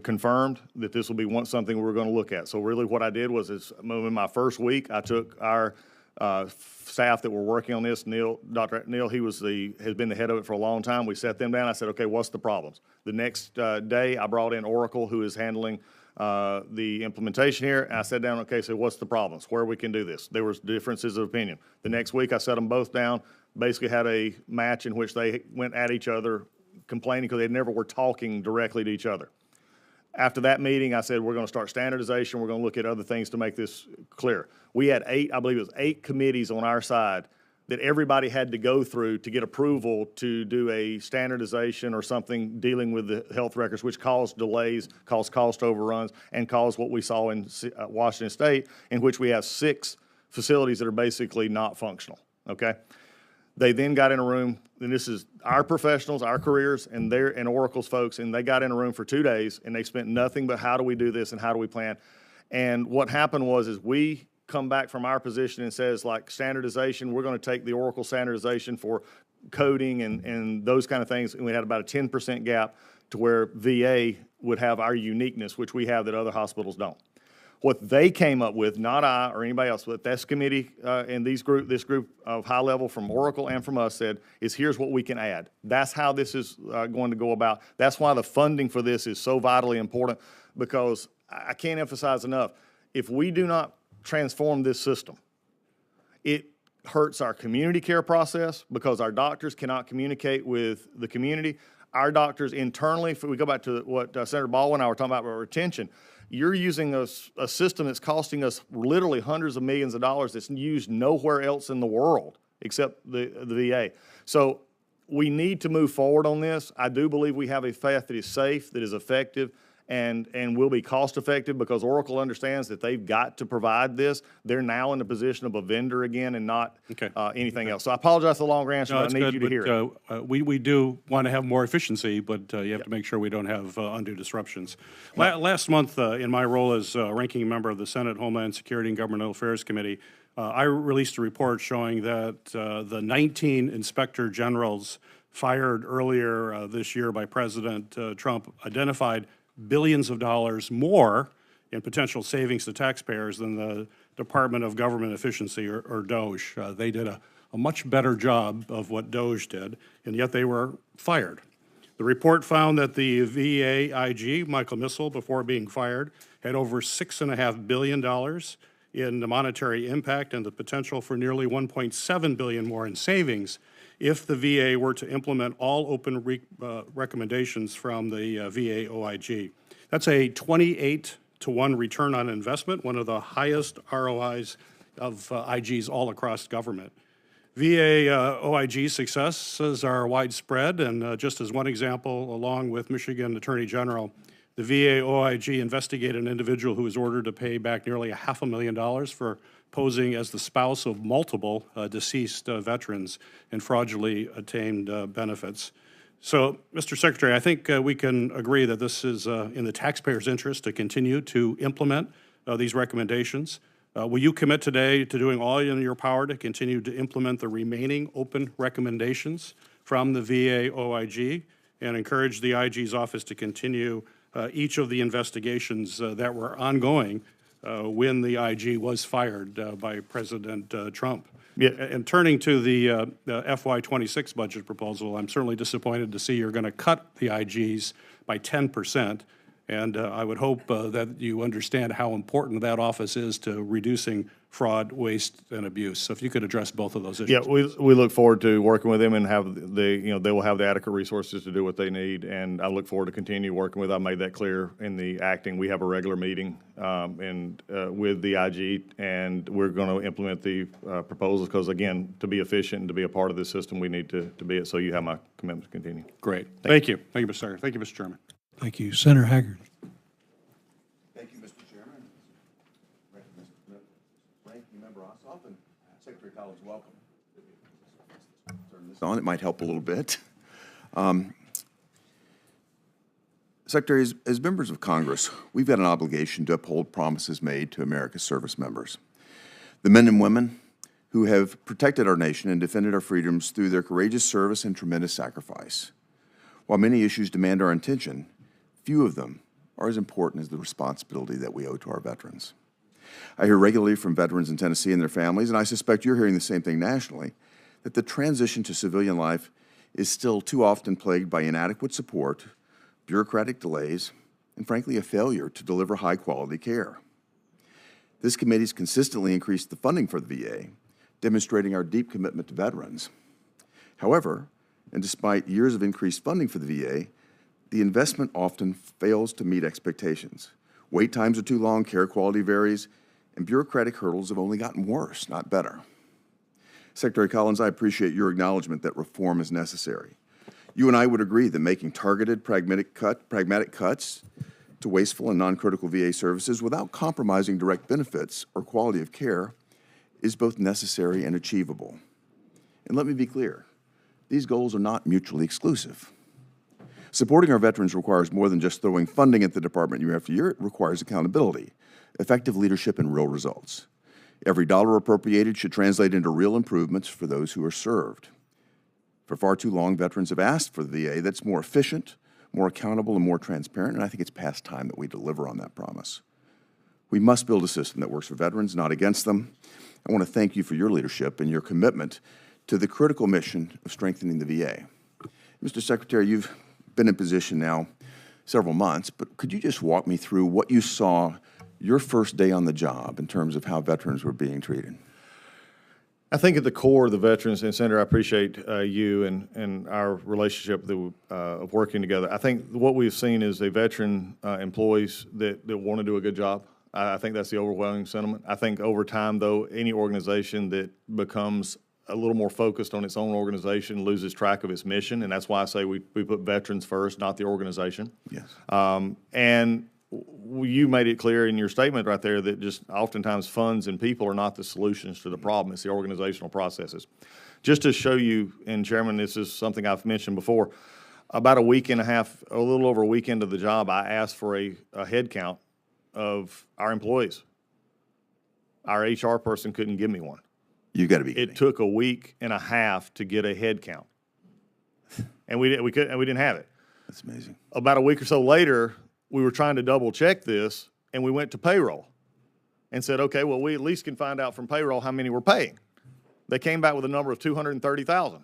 confirmed that this will be something we were going to look at. So really what I did was in my first week, I took our staff that were working on this. Dr. Neil, he has been the head of it for a long time. We sat them down. I said, okay, what's the problems? The next day, I brought in Oracle, who is handling the implementation here. And I sat down, okay, so what's the problems? Where we can do this? There was differences of opinion. The next week, I sat them both down, basically had a match in which they went at each other, complaining because they never were talking directly to each other. After that meeting, I said, we're going to start standardization. We're going to look at other things to make this clear. We had I believe it was 8 committees on our side that everybody had to go through to get approval to do a standardization or something dealing with the health records, which caused delays, caused cost overruns, and caused what we saw in Washington State, in which we have 6 facilities that are basically not functional, okay? They then got in a room, and this is our professionals, our careers, and Oracle's folks, and they got in a room for 2 days, and they spent nothing but how do we do this and how do we plan. And what happened was we come back from our position and says, like, standardization, we're going to take the Oracle standardization for coding and those kind of things, and we had about a 10% gap to where VA would have our uniqueness, which we have that other hospitals don't. What they came up with, not I or anybody else, but this committee and this group of high level from Oracle and from us said, is here's what we can add. That's how this is going to go about. That's why the funding for this is so vitally important, because I can't emphasize enough, if we do not transform this system, it hurts our community care process because our doctors cannot communicate with the community. Our doctors internally, if we go back to what Senator Baldwin and I were talking about retention, you're using a system that's costing us literally hundreds of millions of dollars that's used nowhere else in the world except the VA. So we need to move forward on this. I do believe we have a path that is safe, that is effective, and will be cost effective because Oracle understands that they've got to provide this. They're now in the position of a vendor again and not anything else. So I apologize for the long answer, but I need you to hear it.
We do want to have more efficiency, but you have to make sure we don't have undue disruptions. Last month, in my role as ranking member of the Senate Homeland Security and Governmental Affairs Committee, I released a report showing that the 19 inspector generals fired earlier this year by President Trump identified billions of dollars more in potential savings to taxpayers than the Department of Government Efficiency, or DOGE. They did a much better job of what DOGE did, and yet they were fired. The report found that the VA IG, Michael Missel, before being fired, had over $6.5 billion in the monetary impact and the potential for nearly $1.7 billion more in savings if the VA were to implement all open recommendations from the VA OIG. That's a 28-to-1 return on investment, one of the highest ROIs of IGs all across government. VA OIG successes are widespread, and just as one example, along with Michigan Attorney General, the VA OIG investigated an individual who was ordered to pay back nearly $500,000 for posing as the spouse of multiple deceased veterans and fraudulently attained benefits. So, Mr. Secretary, I think we can agree that this is in the taxpayers' interest to continue to implement these recommendations. Will you commit today to doing all in your power to continue to implement the remaining open recommendations from the VA OIG and encourage the IG's office to continue each of the investigations that were ongoing when the IG was fired by President Trump?
Yeah.
And turning to the FY26 budget proposal, I'm certainly disappointed to see you're going to cut the IGs by 10%. And I would hope that you understand how important that office is to reducing fraud, waste, and abuse. So if you could address both of those issues.
Yeah, we look forward to working with them and have they will have the adequate resources to do what they need. And I look forward to continue working with them. I made that clear in the acting. We have a regular meeting with the IG, and we're going to implement the proposals because, again, to be efficient and to be a part of this system, we need to be it. So you have my commitment to continue.
Great. Thank you. Thank you, Mr. Secretary. Thank you, Mr. Chairman.
Thank you. Senator Haggard.
Thank you, Mr. Chairman. Ranking Member Ossoff and Secretary Collins, welcome. Turn this on, it might help a little bit. Secretary, as members of Congress, we've got an obligation to uphold promises made to America's service members. The men and women who have protected our nation and defended our freedoms through their courageous service and tremendous sacrifice. While many issues demand our attention, few of them are as important as the responsibility that we owe to our veterans. I hear regularly from veterans in Tennessee and their families, and I suspect you're hearing the same thing nationally, that the transition to civilian life is still too often plagued by inadequate support, bureaucratic delays, and frankly, a failure to deliver high-quality care. This committee's consistently increased the funding for the VA, demonstrating our deep commitment to veterans. However, and despite years of increased funding for the VA, the investment often fails to meet expectations. Wait times are too long, care quality varies, and bureaucratic hurdles have only gotten worse, not better. Secretary Collins, I appreciate your acknowledgement that reform is necessary. You and I would agree that making targeted, pragmatic cuts to wasteful and non-critical VA services without compromising direct benefits or quality of care is both necessary and achievable. And let me be clear, these goals are not mutually exclusive. Supporting our veterans requires more than just throwing funding at the department year after year. It requires accountability, effective leadership, and real results. Every dollar appropriated should translate into real improvements for those who are served. For far too long, veterans have asked for the VA that's more efficient, more accountable, and more transparent, and I think it's past time that we deliver on that promise. We must build a system that works for veterans, not against them. I want to thank you for your leadership and your commitment to the critical mission of strengthening the VA. Mr. Secretary, you've been in position now several months, but could you just walk me through what you saw your first day on the job in terms of how veterans were being treated?
I think at the core of the veterans, and Senator, I appreciate you and our relationship of working together. I think what we've seen is a veteran employees that want to do a good job. I think that's the overwhelming sentiment. I think over time, though, any organization that becomes a little more focused on its own organization loses track of its mission, and that's why I say we put veterans first, not the organization.
Yes.
And you made it clear in your statement right there that just oftentimes funds and people are not the solutions to the problem. It's the organizational processes. Just to show you, and Chairman, this is something I've mentioned before, about a week and a half, a little over a week into the job, I asked for a head count of our employees. Our HR person couldn't give me one.
You got to be kidding.
It took a week and a half to get a head count, and we didn't have it.
That's amazing.
About a week or so later, we were trying to double check this, and we went to payroll and said, okay, well, we at least can find out from payroll how many we're paying. They came back with a number of 230,000.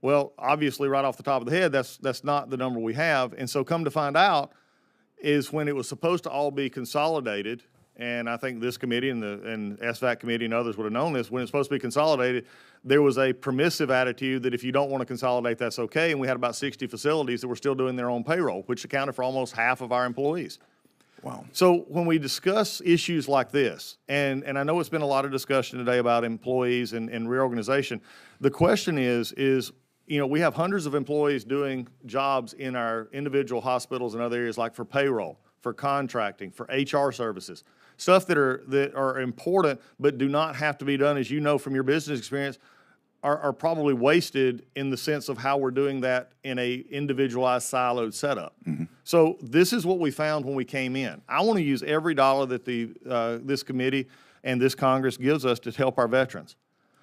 Well, obviously, right off the top of the head, that's not the number we have. And so come to find out is when it was supposed to all be consolidated, and I think this committee and SVAC committee and others would have known this, when it's supposed to be consolidated, there was a permissive attitude that if you don't want to consolidate, that's okay. And we had about 60 facilities that were still doing their own payroll, which accounted for almost half of our employees.
Wow.
So when we discuss issues like this, and I know it's been a lot of discussion today about employees and reorganization, the question is, you know, we have hundreds of employees doing jobs in our individual hospitals and other areas, like for payroll, for contracting, for HR services, stuff that are important but do not have to be done, as you know from your business experience, are probably wasted in the sense of how we're doing that in a individualized siloed setup. Mm-hmm. So this is what we found when we came in. I want to use every dollar that this committee and this Congress gives us to help our veterans.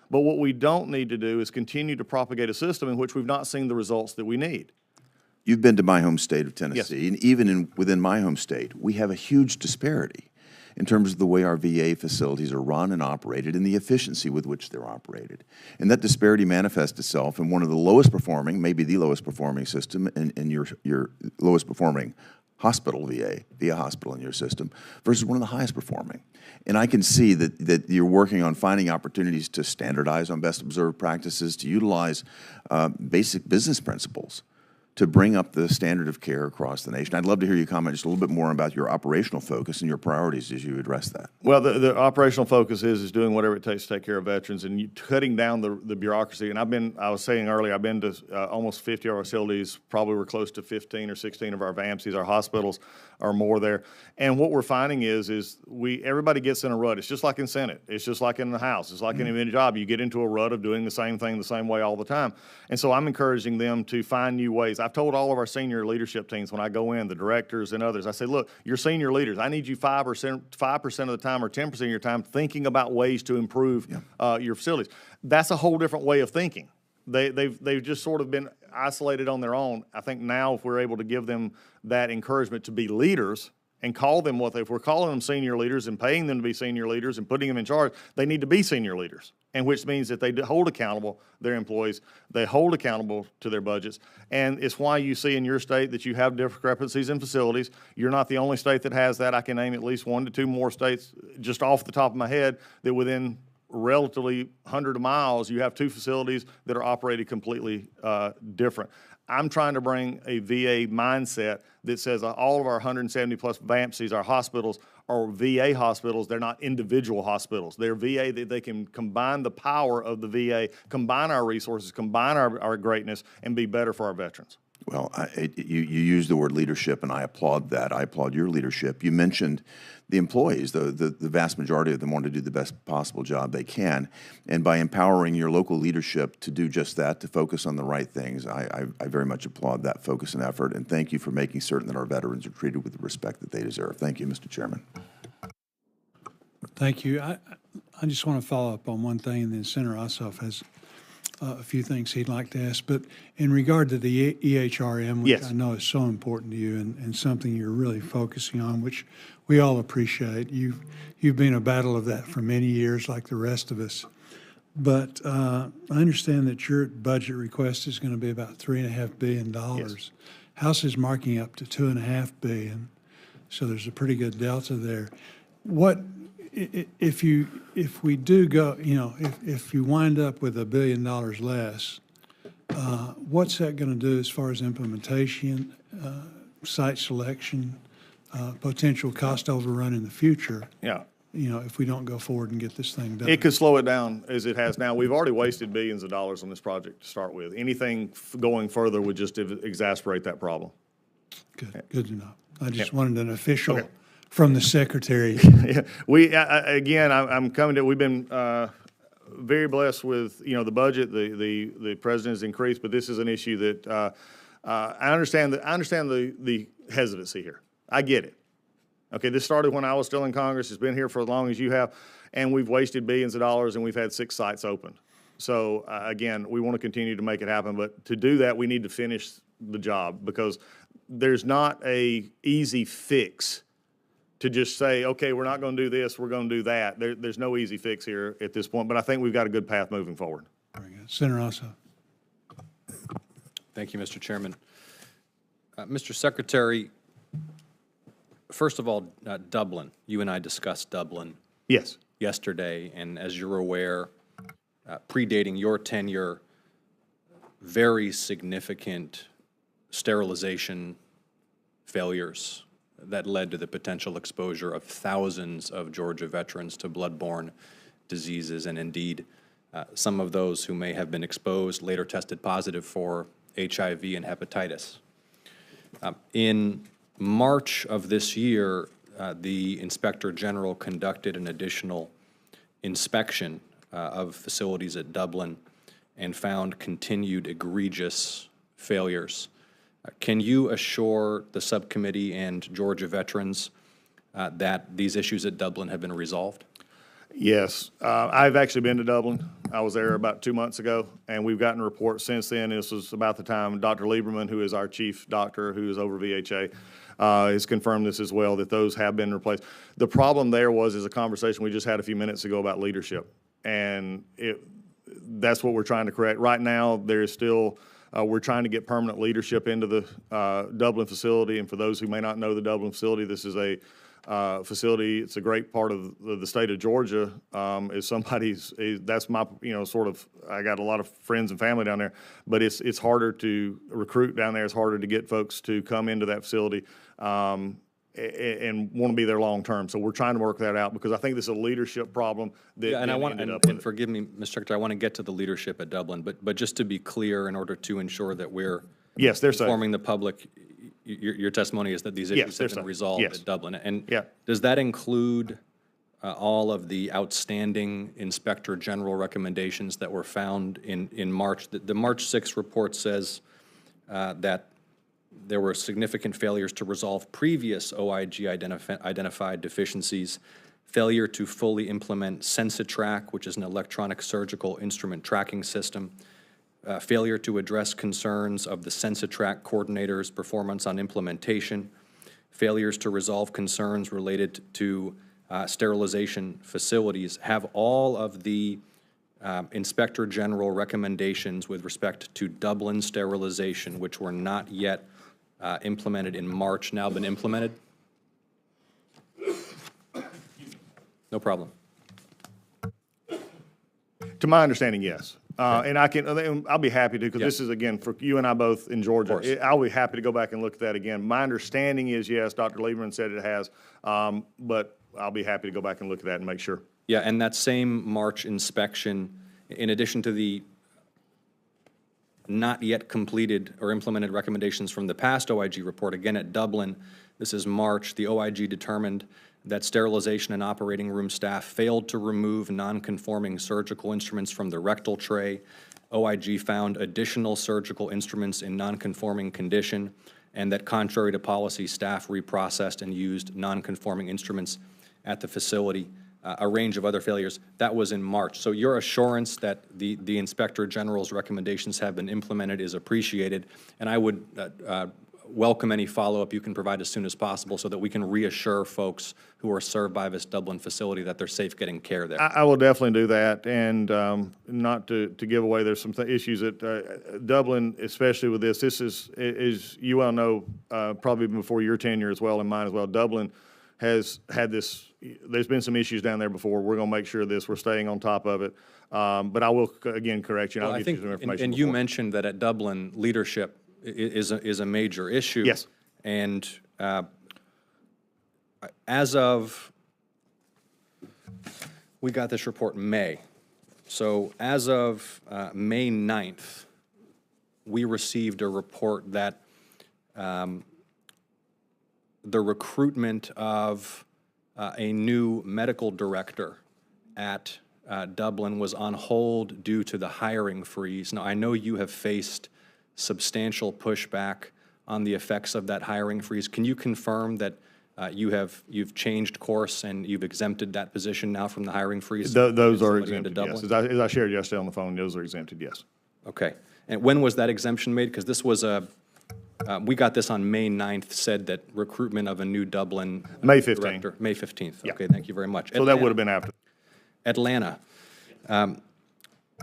But what we don't need to do is continue to propagate a system in which we've not seen the results that we need.
You've been to my home state of Tennessee,
Yes.
and even within my home state, we have a huge disparity in terms of the way our VA facilities are run and operated and the efficiency with which they're operated. And that disparity manifests itself in one of the lowest performing, maybe the lowest performing system in your lowest performing hospital, VA hospital in your system, versus one of the highest performing. And I can see that you're working on finding opportunities to standardize on best observed practices, to utilize basic business principles to bring up the standard of care across the nation. I'd love to hear you comment just a little bit more about your operational focus and your priorities as you address that.
Well, the operational focus is doing whatever it takes to take care of veterans and cutting down the bureaucracy. And I was saying earlier, I've been to almost 50 of our facilities, probably we're close to 15 or 16 of our VAMCs, our hospitals are more there. And what we're finding is everybody gets in a rut. It's just like in Senate. It's just like in the House. It's like in any job. You get into a rut of doing the same thing the same way all the time. And so I'm encouraging them to find new ways. I've told all of our senior leadership teams when I go in, the directors and others, I say, look, you're senior leaders. I need you 5% of the time or 10% of your time thinking about ways to improve your facilities. That's a whole different way of thinking. They've just sort of been isolated on their own. I think now if we're able to give them that encouragement to be leaders and call them if we're calling them senior leaders and paying them to be senior leaders and putting them in charge, they need to be senior leaders. And which means that they hold accountable their employees, they hold accountable to their budgets. And it's why you see in your state that you have discrepancies in facilities. You're not the only state that has that. I can name at least 1 to 2 more states just off the top of my head that within relatively 100 miles, you have 2 facilities that are operated completely different. I'm trying to bring a VA mindset that says all of our 170 plus VAMCs, our hospitals, are VA hospitals. They're not individual hospitals. They're VA that they can combine the power of the VA, combine our resources, combine our greatness, and be better for our veterans.
Well, you used the word leadership, and I applaud that. I applaud your leadership. You mentioned the employees. The vast majority of them want to do the best possible job they can. And by empowering your local leadership to do just that, to focus on the right things, I very much applaud that focus and effort. And thank you for making certain that our veterans are treated with the respect that they deserve. Thank you, Mr. Chairman.
Thank you. I just want to follow up on one thing, and then Senator Ossoff has a few things he'd like to ask. But in regard to the EHRM, which
Yes.
I know is so important to you and something you're really focusing on, which we all appreciate. You've been a battle of that for many years, like the rest of us. But I understand that your budget request is going to be about $3.5 billion.
Yes.
House is marking up to $2.5 billion, so there's a pretty good delta there. What if we do go, if you wind up with $1 billion less, what's that going to do as far as implementation, site selection, potential cost overrun in the future?
Yeah.
If we don't go forward and get this thing done.
It could slow it down as it has now. We've already wasted billions of dollars on this project to start with. Anything going further would just exasperate that problem.
Good to know. I just wanted an official from the secretary.
Yeah, I'm coming to. We've been very blessed with the budget. The president has increased, but this is an issue that I understand. The hesitancy here. I get it. Okay, this started when I was still in Congress. It's been here for as long as you have, and we've wasted billions of dollars, and we've had 6 sites open. So again, we want to continue to make it happen, but to do that, we need to finish the job because there's not a easy fix to just say, okay, we're not going to do this, we're going to do that. There's no easy fix here at this point, but I think we've got a good path moving forward.
Very good. Senator Ossoff.
Thank you, Mr. Chairman. Mr. Secretary, first of all, Dublin. You and I discussed Dublin
Yes.
yesterday, and as you're aware, predating your tenure, very significant sterilization failures that led to the potential exposure of thousands of Georgia veterans to bloodborne diseases, and indeed, some of those who may have been exposed later tested positive for HIV and hepatitis. In March of this year, the Inspector General conducted an additional inspection of facilities at Dublin and found continued egregious failures. Can you assure the subcommittee and Georgia veterans that these issues at Dublin have been resolved?
Yes. I've actually been to Dublin. I was there about 2 months ago, and we've gotten reports since then. This was about the time Dr. Lieberman, who is our chief doctor, who is over VHA, has confirmed this as well, that those have been replaced. The problem there is a conversation we just had a few minutes ago about leadership, and that's what we're trying to correct. Right now, there's still we're trying to get permanent leadership into the Dublin facility, and for those who may not know the Dublin facility, this is a facility. It's a great part of the state of Georgia. That's my, I got a lot of friends and family down there, but it's harder to recruit down there. It's harder to get folks to come into that facility and want to be there long term. So we're trying to work that out because I think this is a leadership problem that
and forgive me, Mr. Secretary, I want to get to the leadership at Dublin, but just to be clear, in order to ensure that we're informing the public, your testimony is that these issues have been resolved at Dublin. And does that include all of the outstanding Inspector General recommendations that were found in March? The March 6th report says that there were significant failures to resolve previous OIG identified deficiencies, failure to fully implement SensiTrack, which is an electronic surgical instrument tracking system, failure to address concerns of the SensiTrack coordinators' performance on implementation, failures to resolve concerns related to sterilization facilities, have all of the Inspector General recommendations with respect to Dublin sterilization, which were not yet implemented in March, now been implemented? No problem.
To my understanding, yes. And I'll be happy to, because this is, again, for you and I both in Georgia. I'll be happy to go back and look at that again. My understanding is, yes, Dr. Lieberman said it has, but I'll be happy to go back and look at that and make sure.
Yeah, and that same March inspection, in addition to the not yet completed or implemented recommendations from the past OIG report, again at Dublin, this is March, the OIG determined that sterilization and operating room staff failed to remove non-conforming surgical instruments from the rectal tray. OIG found additional surgical instruments in non-conforming condition, and that contrary to policy, staff reprocessed and used non-conforming instruments at the facility. A range of other failures. That was in March. So your assurance that the Inspector General's recommendations have been implemented is appreciated, and I would welcome any follow-up you can provide as soon as possible so that we can reassure folks who are served by this Dublin facility that they're safe getting care there.
I will definitely do that, and not to give away, there's some issues at Dublin, especially with this. This is, as you well know, probably before your tenure as well and mine as well, Dublin has had this, there's been some issues down there before. We're going to make sure we're staying on top of it. But I will, again, correct you, and I'll get you some information.
And you mentioned that at Dublin, leadership is a major issue.
Yes.
And as of, we got this report in May. So as of May 9th, we received a report that the recruitment of a new medical director at Dublin was on hold due to the hiring freeze. Now, I know you have faced substantial pushback on the effects of that hiring freeze. Can you confirm that you've changed course and you've exempted that position now from the hiring freeze?
Those are exempted, yes. As I shared yesterday on the phone, those are exempted, yes.
Okay. And when was that exemption made? Because this was we got this on May 9th, said that recruitment of a new Dublin
May 15th.
director. May 15th.
Yeah.
Okay, thank you very much.
So that would have been after.
Atlanta.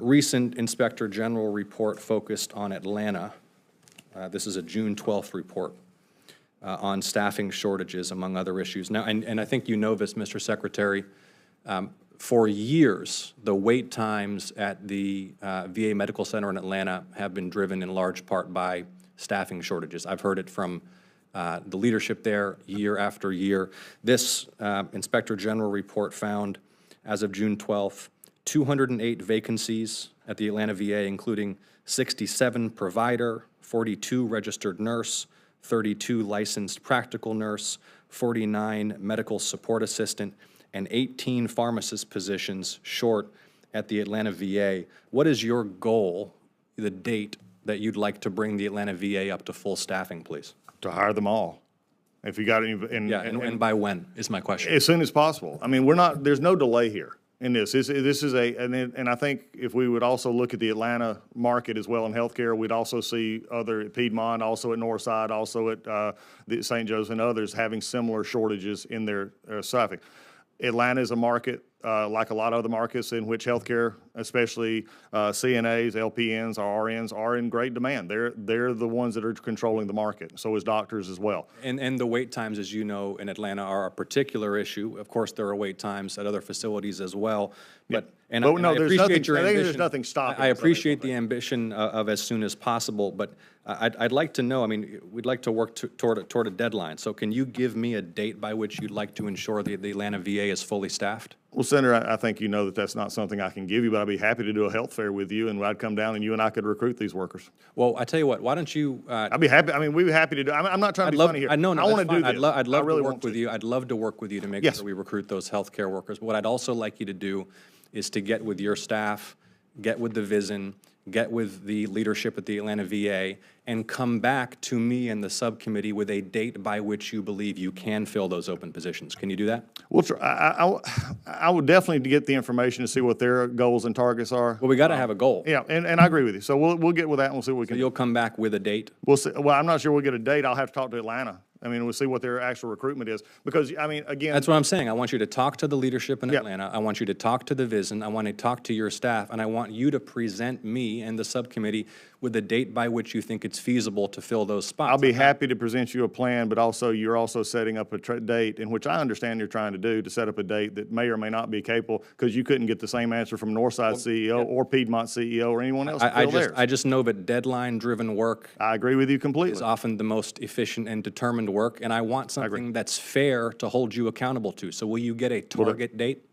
Recent Inspector General report focused on Atlanta. This is a June 12th report on staffing shortages, among other issues. Now, and I think you know this, Mr. Secretary, for years, the wait times at the VA Medical Center in Atlanta have been driven in large part by staffing shortages. I've heard it from the leadership there year after year. This Inspector General report found, as of June 12th, 208 vacancies at the Atlanta VA, including 67 provider, 42 registered nurse, 32 licensed practical nurse, 49 medical support assistant, and 18 pharmacist positions short at the Atlanta VA. What is your goal, the date that you'd like to bring the Atlanta VA up to full staffing, please?
To hire them all. If you got any,
and by when is my question?
As soon as possible. I mean, there's no delay here in this. This is and I think if we would also look at the Atlanta market as well in healthcare, we'd also see other at Piedmont, also at Northside, also at the St. Joe's and others having similar shortages in their staffing. Atlanta is a market, like a lot of other markets, in which healthcare, especially CNAs, LPNs, or RNs, are in great demand. They're the ones that are controlling the market. So is doctors as well.
And the wait times, as you know, in Atlanta are a particular issue. Of course, there are wait times at other facilities as well. But I appreciate your ambition.
There's nothing stopping.
I appreciate the ambition of as soon as possible, but I'd like to know, I mean, we'd like to work toward a deadline. So can you give me a date by which you'd like to ensure that the Atlanta VA is fully staffed?
Well, Senator, I think you know that that's not something I can give you, but I'd be happy to do a health fair with you, and I'd come down and you and I could recruit these workers.
Well, I tell you what, why don't you?
I'd be happy. I mean, we'd be happy to do. I'm not trying to be funny here.
I want to
do this.
I'd love to work with you. I'd love to work with you to make sure we recruit those healthcare workers. But what I'd also like you to do is to get with your staff, get with the VISN, get with the leadership at the Atlanta VA, and come back to me and the subcommittee with a date by which you believe you can fill those open positions. Can you do that?
Well, I would definitely get the information to see what their goals and targets are.
Well, we got to have a goal.
Yeah, and I agree with you. So we'll get with that and we'll see what we can.
So you'll come back with a date?
We'll see. Well, I'm not sure we'll get a date. I'll have to talk to Atlanta I mean, we'll see what their actual recruitment is. Because, I mean, again.
That's what I'm saying. I want you to talk to the leadership in
Yep.
Atlanta. I want you to talk to the VISN. I want to talk to your staff, and I want you to present me and the subcommittee with a date by which you think it's feasible to fill those spots.
I'll be happy to present you a plan, but also you're also setting up a date in which I understand you're trying to do, to set up a date that may or may not be capable, because you couldn't get the same answer from Northside CEO or Piedmont CEO or anyone else to fill theirs.
I just know that deadline-driven work
I agree with you
is
completely.
often the most efficient and determined work, and I want something that's fair to hold you accountable to. So will you get a target date?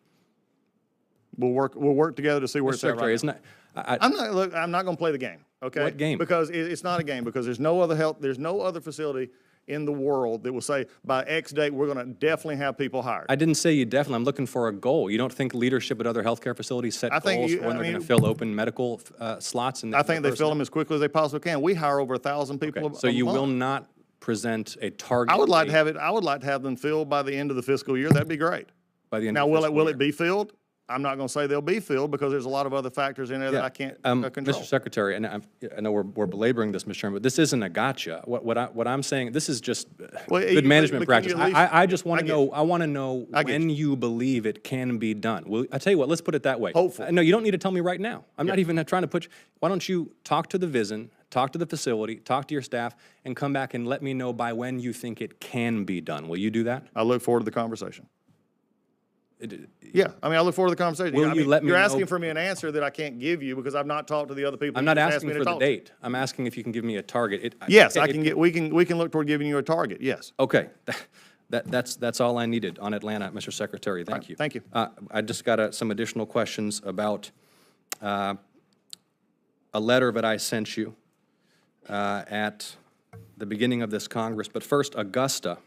We'll work together to see where it's at
Secretary,
right
isn't
now.
it?
I'm not going to play the game, okay?
What game?
Because it's not a game, because there's no other facility in the world that will say, by X date, we're going to definitely have people hired.
I didn't say you definitely. I'm looking for a goal. You don't think leadership at other healthcare facilities set
I think
goals
you-
for when
I
they're going
mean-
to fill open medical slots?
I think they fill them as quickly as they possibly can. We hire over 1,000 people a
So you
month.
will not present a target
I would like to
date
have it. I would like to have them filled by the end of the fiscal year. That'd be great.
by the end
Now,
of the fiscal
will
year.
it be filled? I'm not going to say they'll be filled, because there's a lot of other factors in there that I can't control.
Mr. Secretary, and I know we're belaboring this, Mr. Chairman, but this isn't a gotcha. What I'm saying, this is just
Well,
good management
but can you
practice.
at least-
I just want
I
to
get
know.
you.
I want to know
I get
when you believe it can be done. Well, I tell you what. Let's put it that way.
Hopeful.
No, you don't need to tell me right now. I'm not even trying to put. Why don't you talk to the VISN, talk to the facility, talk to your staff, and come back and let me know by when you think it can be done. Will you do that?
I look forward to the conversation. Yeah, I mean, I look forward to the conversation.
Will
I
you
mean,
let me
you're
know-
asking for me an answer that I can't give you because I've not talked to the other people.
I'm
you
not
just asked
asking
me to
for the
talk to.
date. I'm asking if you can give me a target.
Yes, I can get. We can look toward giving you a target. Yes.
Okay, that's all I needed on Atlanta, Mr. Secretary. Thank you.
Thank you.
I just got some additional questions about a letter that I sent you at the beginning of this Congress. But first, Augusta.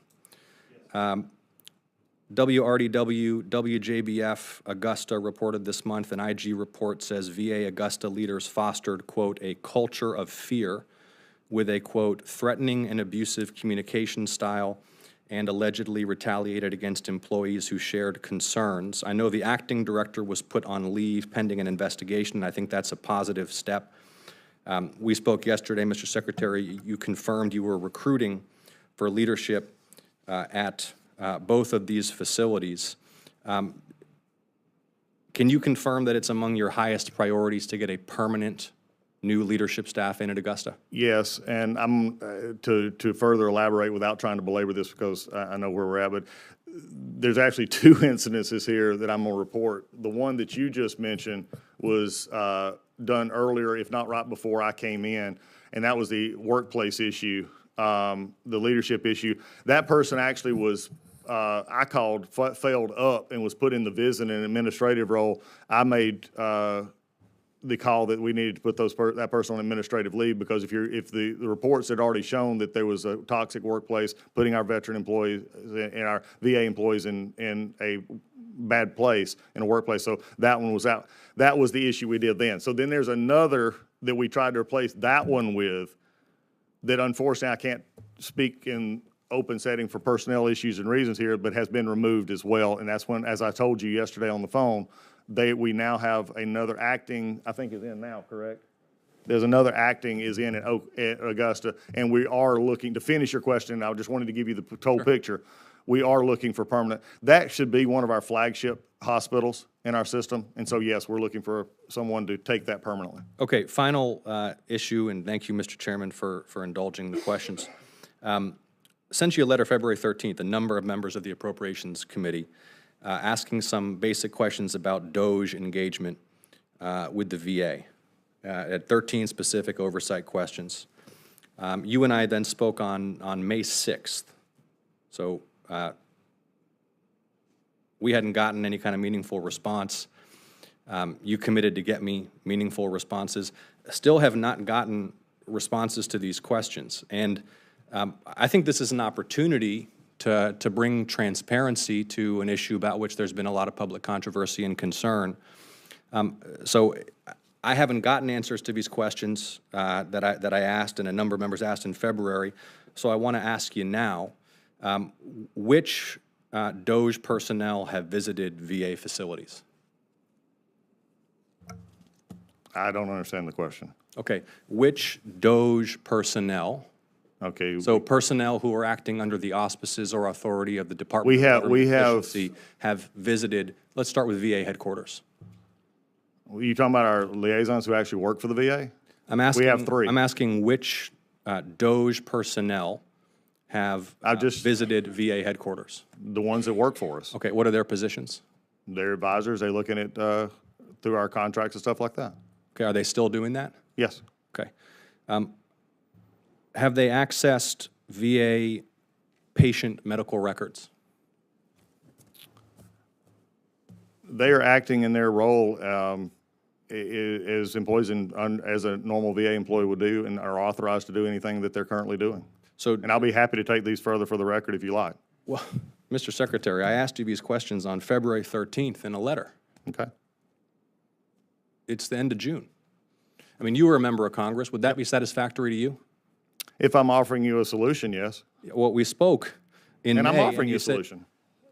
WRDW, WJBF, Augusta reported this month, an IG report says VA Augusta leaders fostered, quote, a culture of fear with a, quote, threatening and abusive communication style and allegedly retaliated against employees who shared concerns. I know the acting director was put on leave pending an investigation. I think that's a positive step. We spoke yesterday, Mr. Secretary. You confirmed you were recruiting for leadership at both of these facilities. Can you confirm that it's among your highest priorities to get a permanent new leadership staff in at Augusta?
Yes, and I'm to further elaborate without trying to belabor this, because I know where we're at, but there's actually two incidences here that I'm going to report. The one that you just mentioned was done earlier, if not right before I came in, and that was the workplace issue, the leadership issue. That person actually was, I called, failed up, and was put in the VISN and administrative role. I made the call that we needed to put that person on administrative leave, because if the reports had already shown that there was a toxic workplace, putting our veteran employees and our VA employees in a bad place, in a workplace. So that one was out. That was the issue we did then. So then there's another that we tried to replace that one with, that unfortunately I can't speak in open setting for personnel issues and reasons here, but has been removed as well. And that's when, as I told you yesterday on the phone, we now have another acting, I think is in now, correct? There's another acting is in at Augusta, and we are looking, to finish your question, I just wanted to give you the whole picture. We are looking for permanent. That should be one of our flagship hospitals in our system, and so yes, we're looking for someone to take that permanently.
Okay, final issue, and thank you, Mr. Chairman, for indulging the questions. Sent you a letter February 13th, a number of members of the Appropriations Committee asking some basic questions about DOJ engagement with the VA. At 13 specific oversight questions. You and I then spoke on May 6th. So we hadn't gotten any kind of meaningful response. You committed to get me meaningful responses. Still have not gotten responses to these questions. And I think this is an opportunity to bring transparency to an issue about which there's been a lot of public controversy and concern. So I haven't gotten answers to these questions that I asked, and a number of members asked in February. So I want to ask you now, which DOJ personnel have visited VA facilities?
I don't understand the question.
Okay, which DOJ personnel
Okay.
So personnel who are acting under the auspices or authority of the Department
We
of
have-
Government
we have-
Efficiency have visited, let's start with VA headquarters.
Are you talking about our liaisons who actually work for the VA?
I'm asking,
We have 3.
I'm asking which DOJ personnel have visited VA headquarters?
The ones that work for us.
Okay, what are their positions?
They're advisors. They're looking at, through our contracts and stuff like that.
Okay, are they still doing that?
Yes.
Okay. Have they accessed VA patient medical records?
They are acting in their role as employees as a normal VA employee would do, and are authorized to do anything that they're currently doing.
So,
And I'll be happy to take these further for the record if you like.
well, Mr. Secretary, I asked you these questions on February 13th in a letter.
Okay.
It's the end of June. I mean, you were a member of Congress. Would that be satisfactory to you?
If I'm offering you a solution, yes.
Well, we spoke in May.
And I'm offering you a
said-
solution.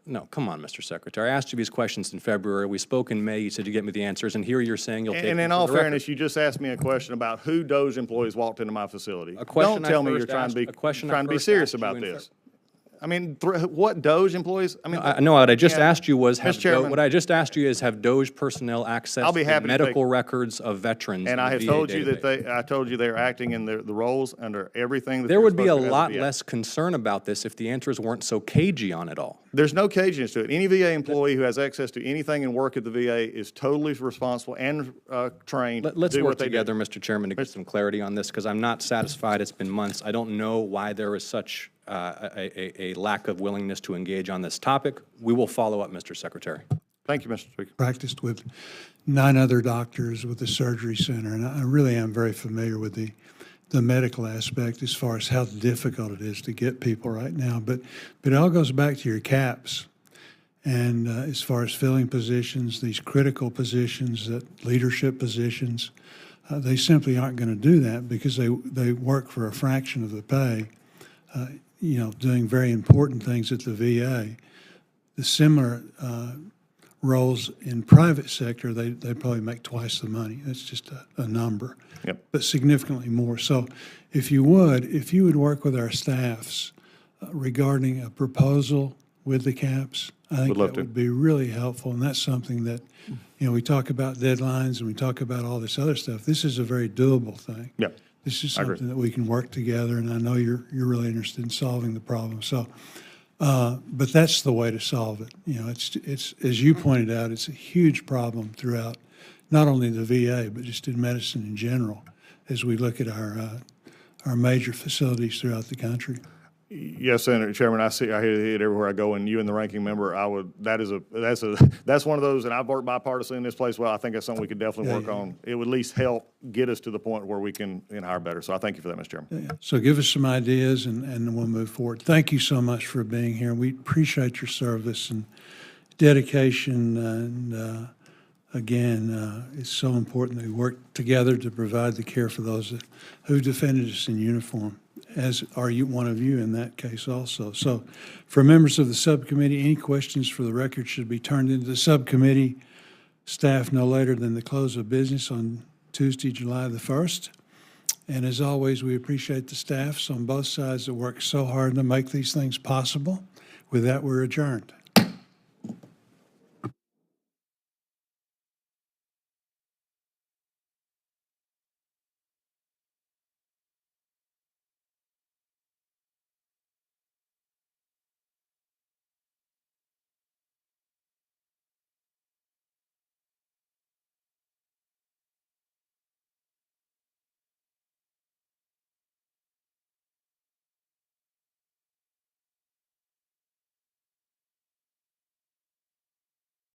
No, come on, Mr. Secretary. I asked you these questions in February. We spoke in May. You said you get me the answers, and here you're saying you'll take
And
them
in
for
all
the record.
fairness, you just asked me a question about who DOJ employees walked into my facility.
A question
Don't
I
tell me
first
you're trying
asked-
to be,
a question I
trying to be
first
serious
asked you
about
in
this. I mean, what DOJ employees? I mean,
No, what I just
yeah.
asked you was,
Mr. Chairman.
what I just asked you is, have DOJ personnel access
I'll be
the
happy to take-
medical records of veterans in
And I
the
have
VA
told you that
database?
I told you they're acting in the roles under everything that
There
they're
would be a
supposed to as
lot
VA.
less concern about this if the answers weren't so cagey on it all.
There's no caginess to it. Any VA employee who has access to anything and work at the VA is totally responsible and trained to
Let's
do
work
what they do.
together, Mr. Chairman, to get some clarity on this, because I'm not satisfied. It's been months. I don't know why there is such a lack of willingness to engage on this topic. We will follow up, Mr. Secretary.
Thank you, Mr. Speaker.
Practiced with 9 other doctors with the surgery center, and I really am very familiar with the medical aspect as far as how difficult it is to get people right now. But it all goes back to your caps. And as far as filling positions, these critical positions, that leadership positions, they simply aren't going to do that because they work for a fraction of the pay, doing very important things at the VA. The similar roles in private sector, they probably make twice the money. That's just a number,
Yep.
but significantly more. So if you would work with our staffs regarding a proposal with the caps, I think
Would love
that
to.
would be really helpful. And that's something that, we talk about deadlines and we talk about all this other stuff. This is a very doable thing.
Yep.
This is
I agree.
something that we can work together, and I know you're really interested in solving the problem. So, but that's the way to solve it. It's as you pointed out, it's a huge problem throughout, not only the VA but just in medicine in general, as we look at our major facilities throughout the country.
Yes, Senator Chairman, I hear it everywhere I go, and you and the ranking member, that's one of those, and I've worked bipartisan in this place. Well, I think that's something we could definitely work on. It would at least help get us to the point where we can hire better. So I thank you for that, Mr. Chairman.
So give us some ideas, and we'll move forward. Thank you so much for being here. We appreciate your service and dedication, and again, it's so important that we work together to provide the care for those who defended us in uniform, as are one of you in that case also. So for members of the subcommittee, any questions for the record should be turned into the subcommittee staff no later than the close of business on Tuesday, July the 1st. And as always, we appreciate the staffs on both sides that work so hard to make these things possible. With that, we're adjourned.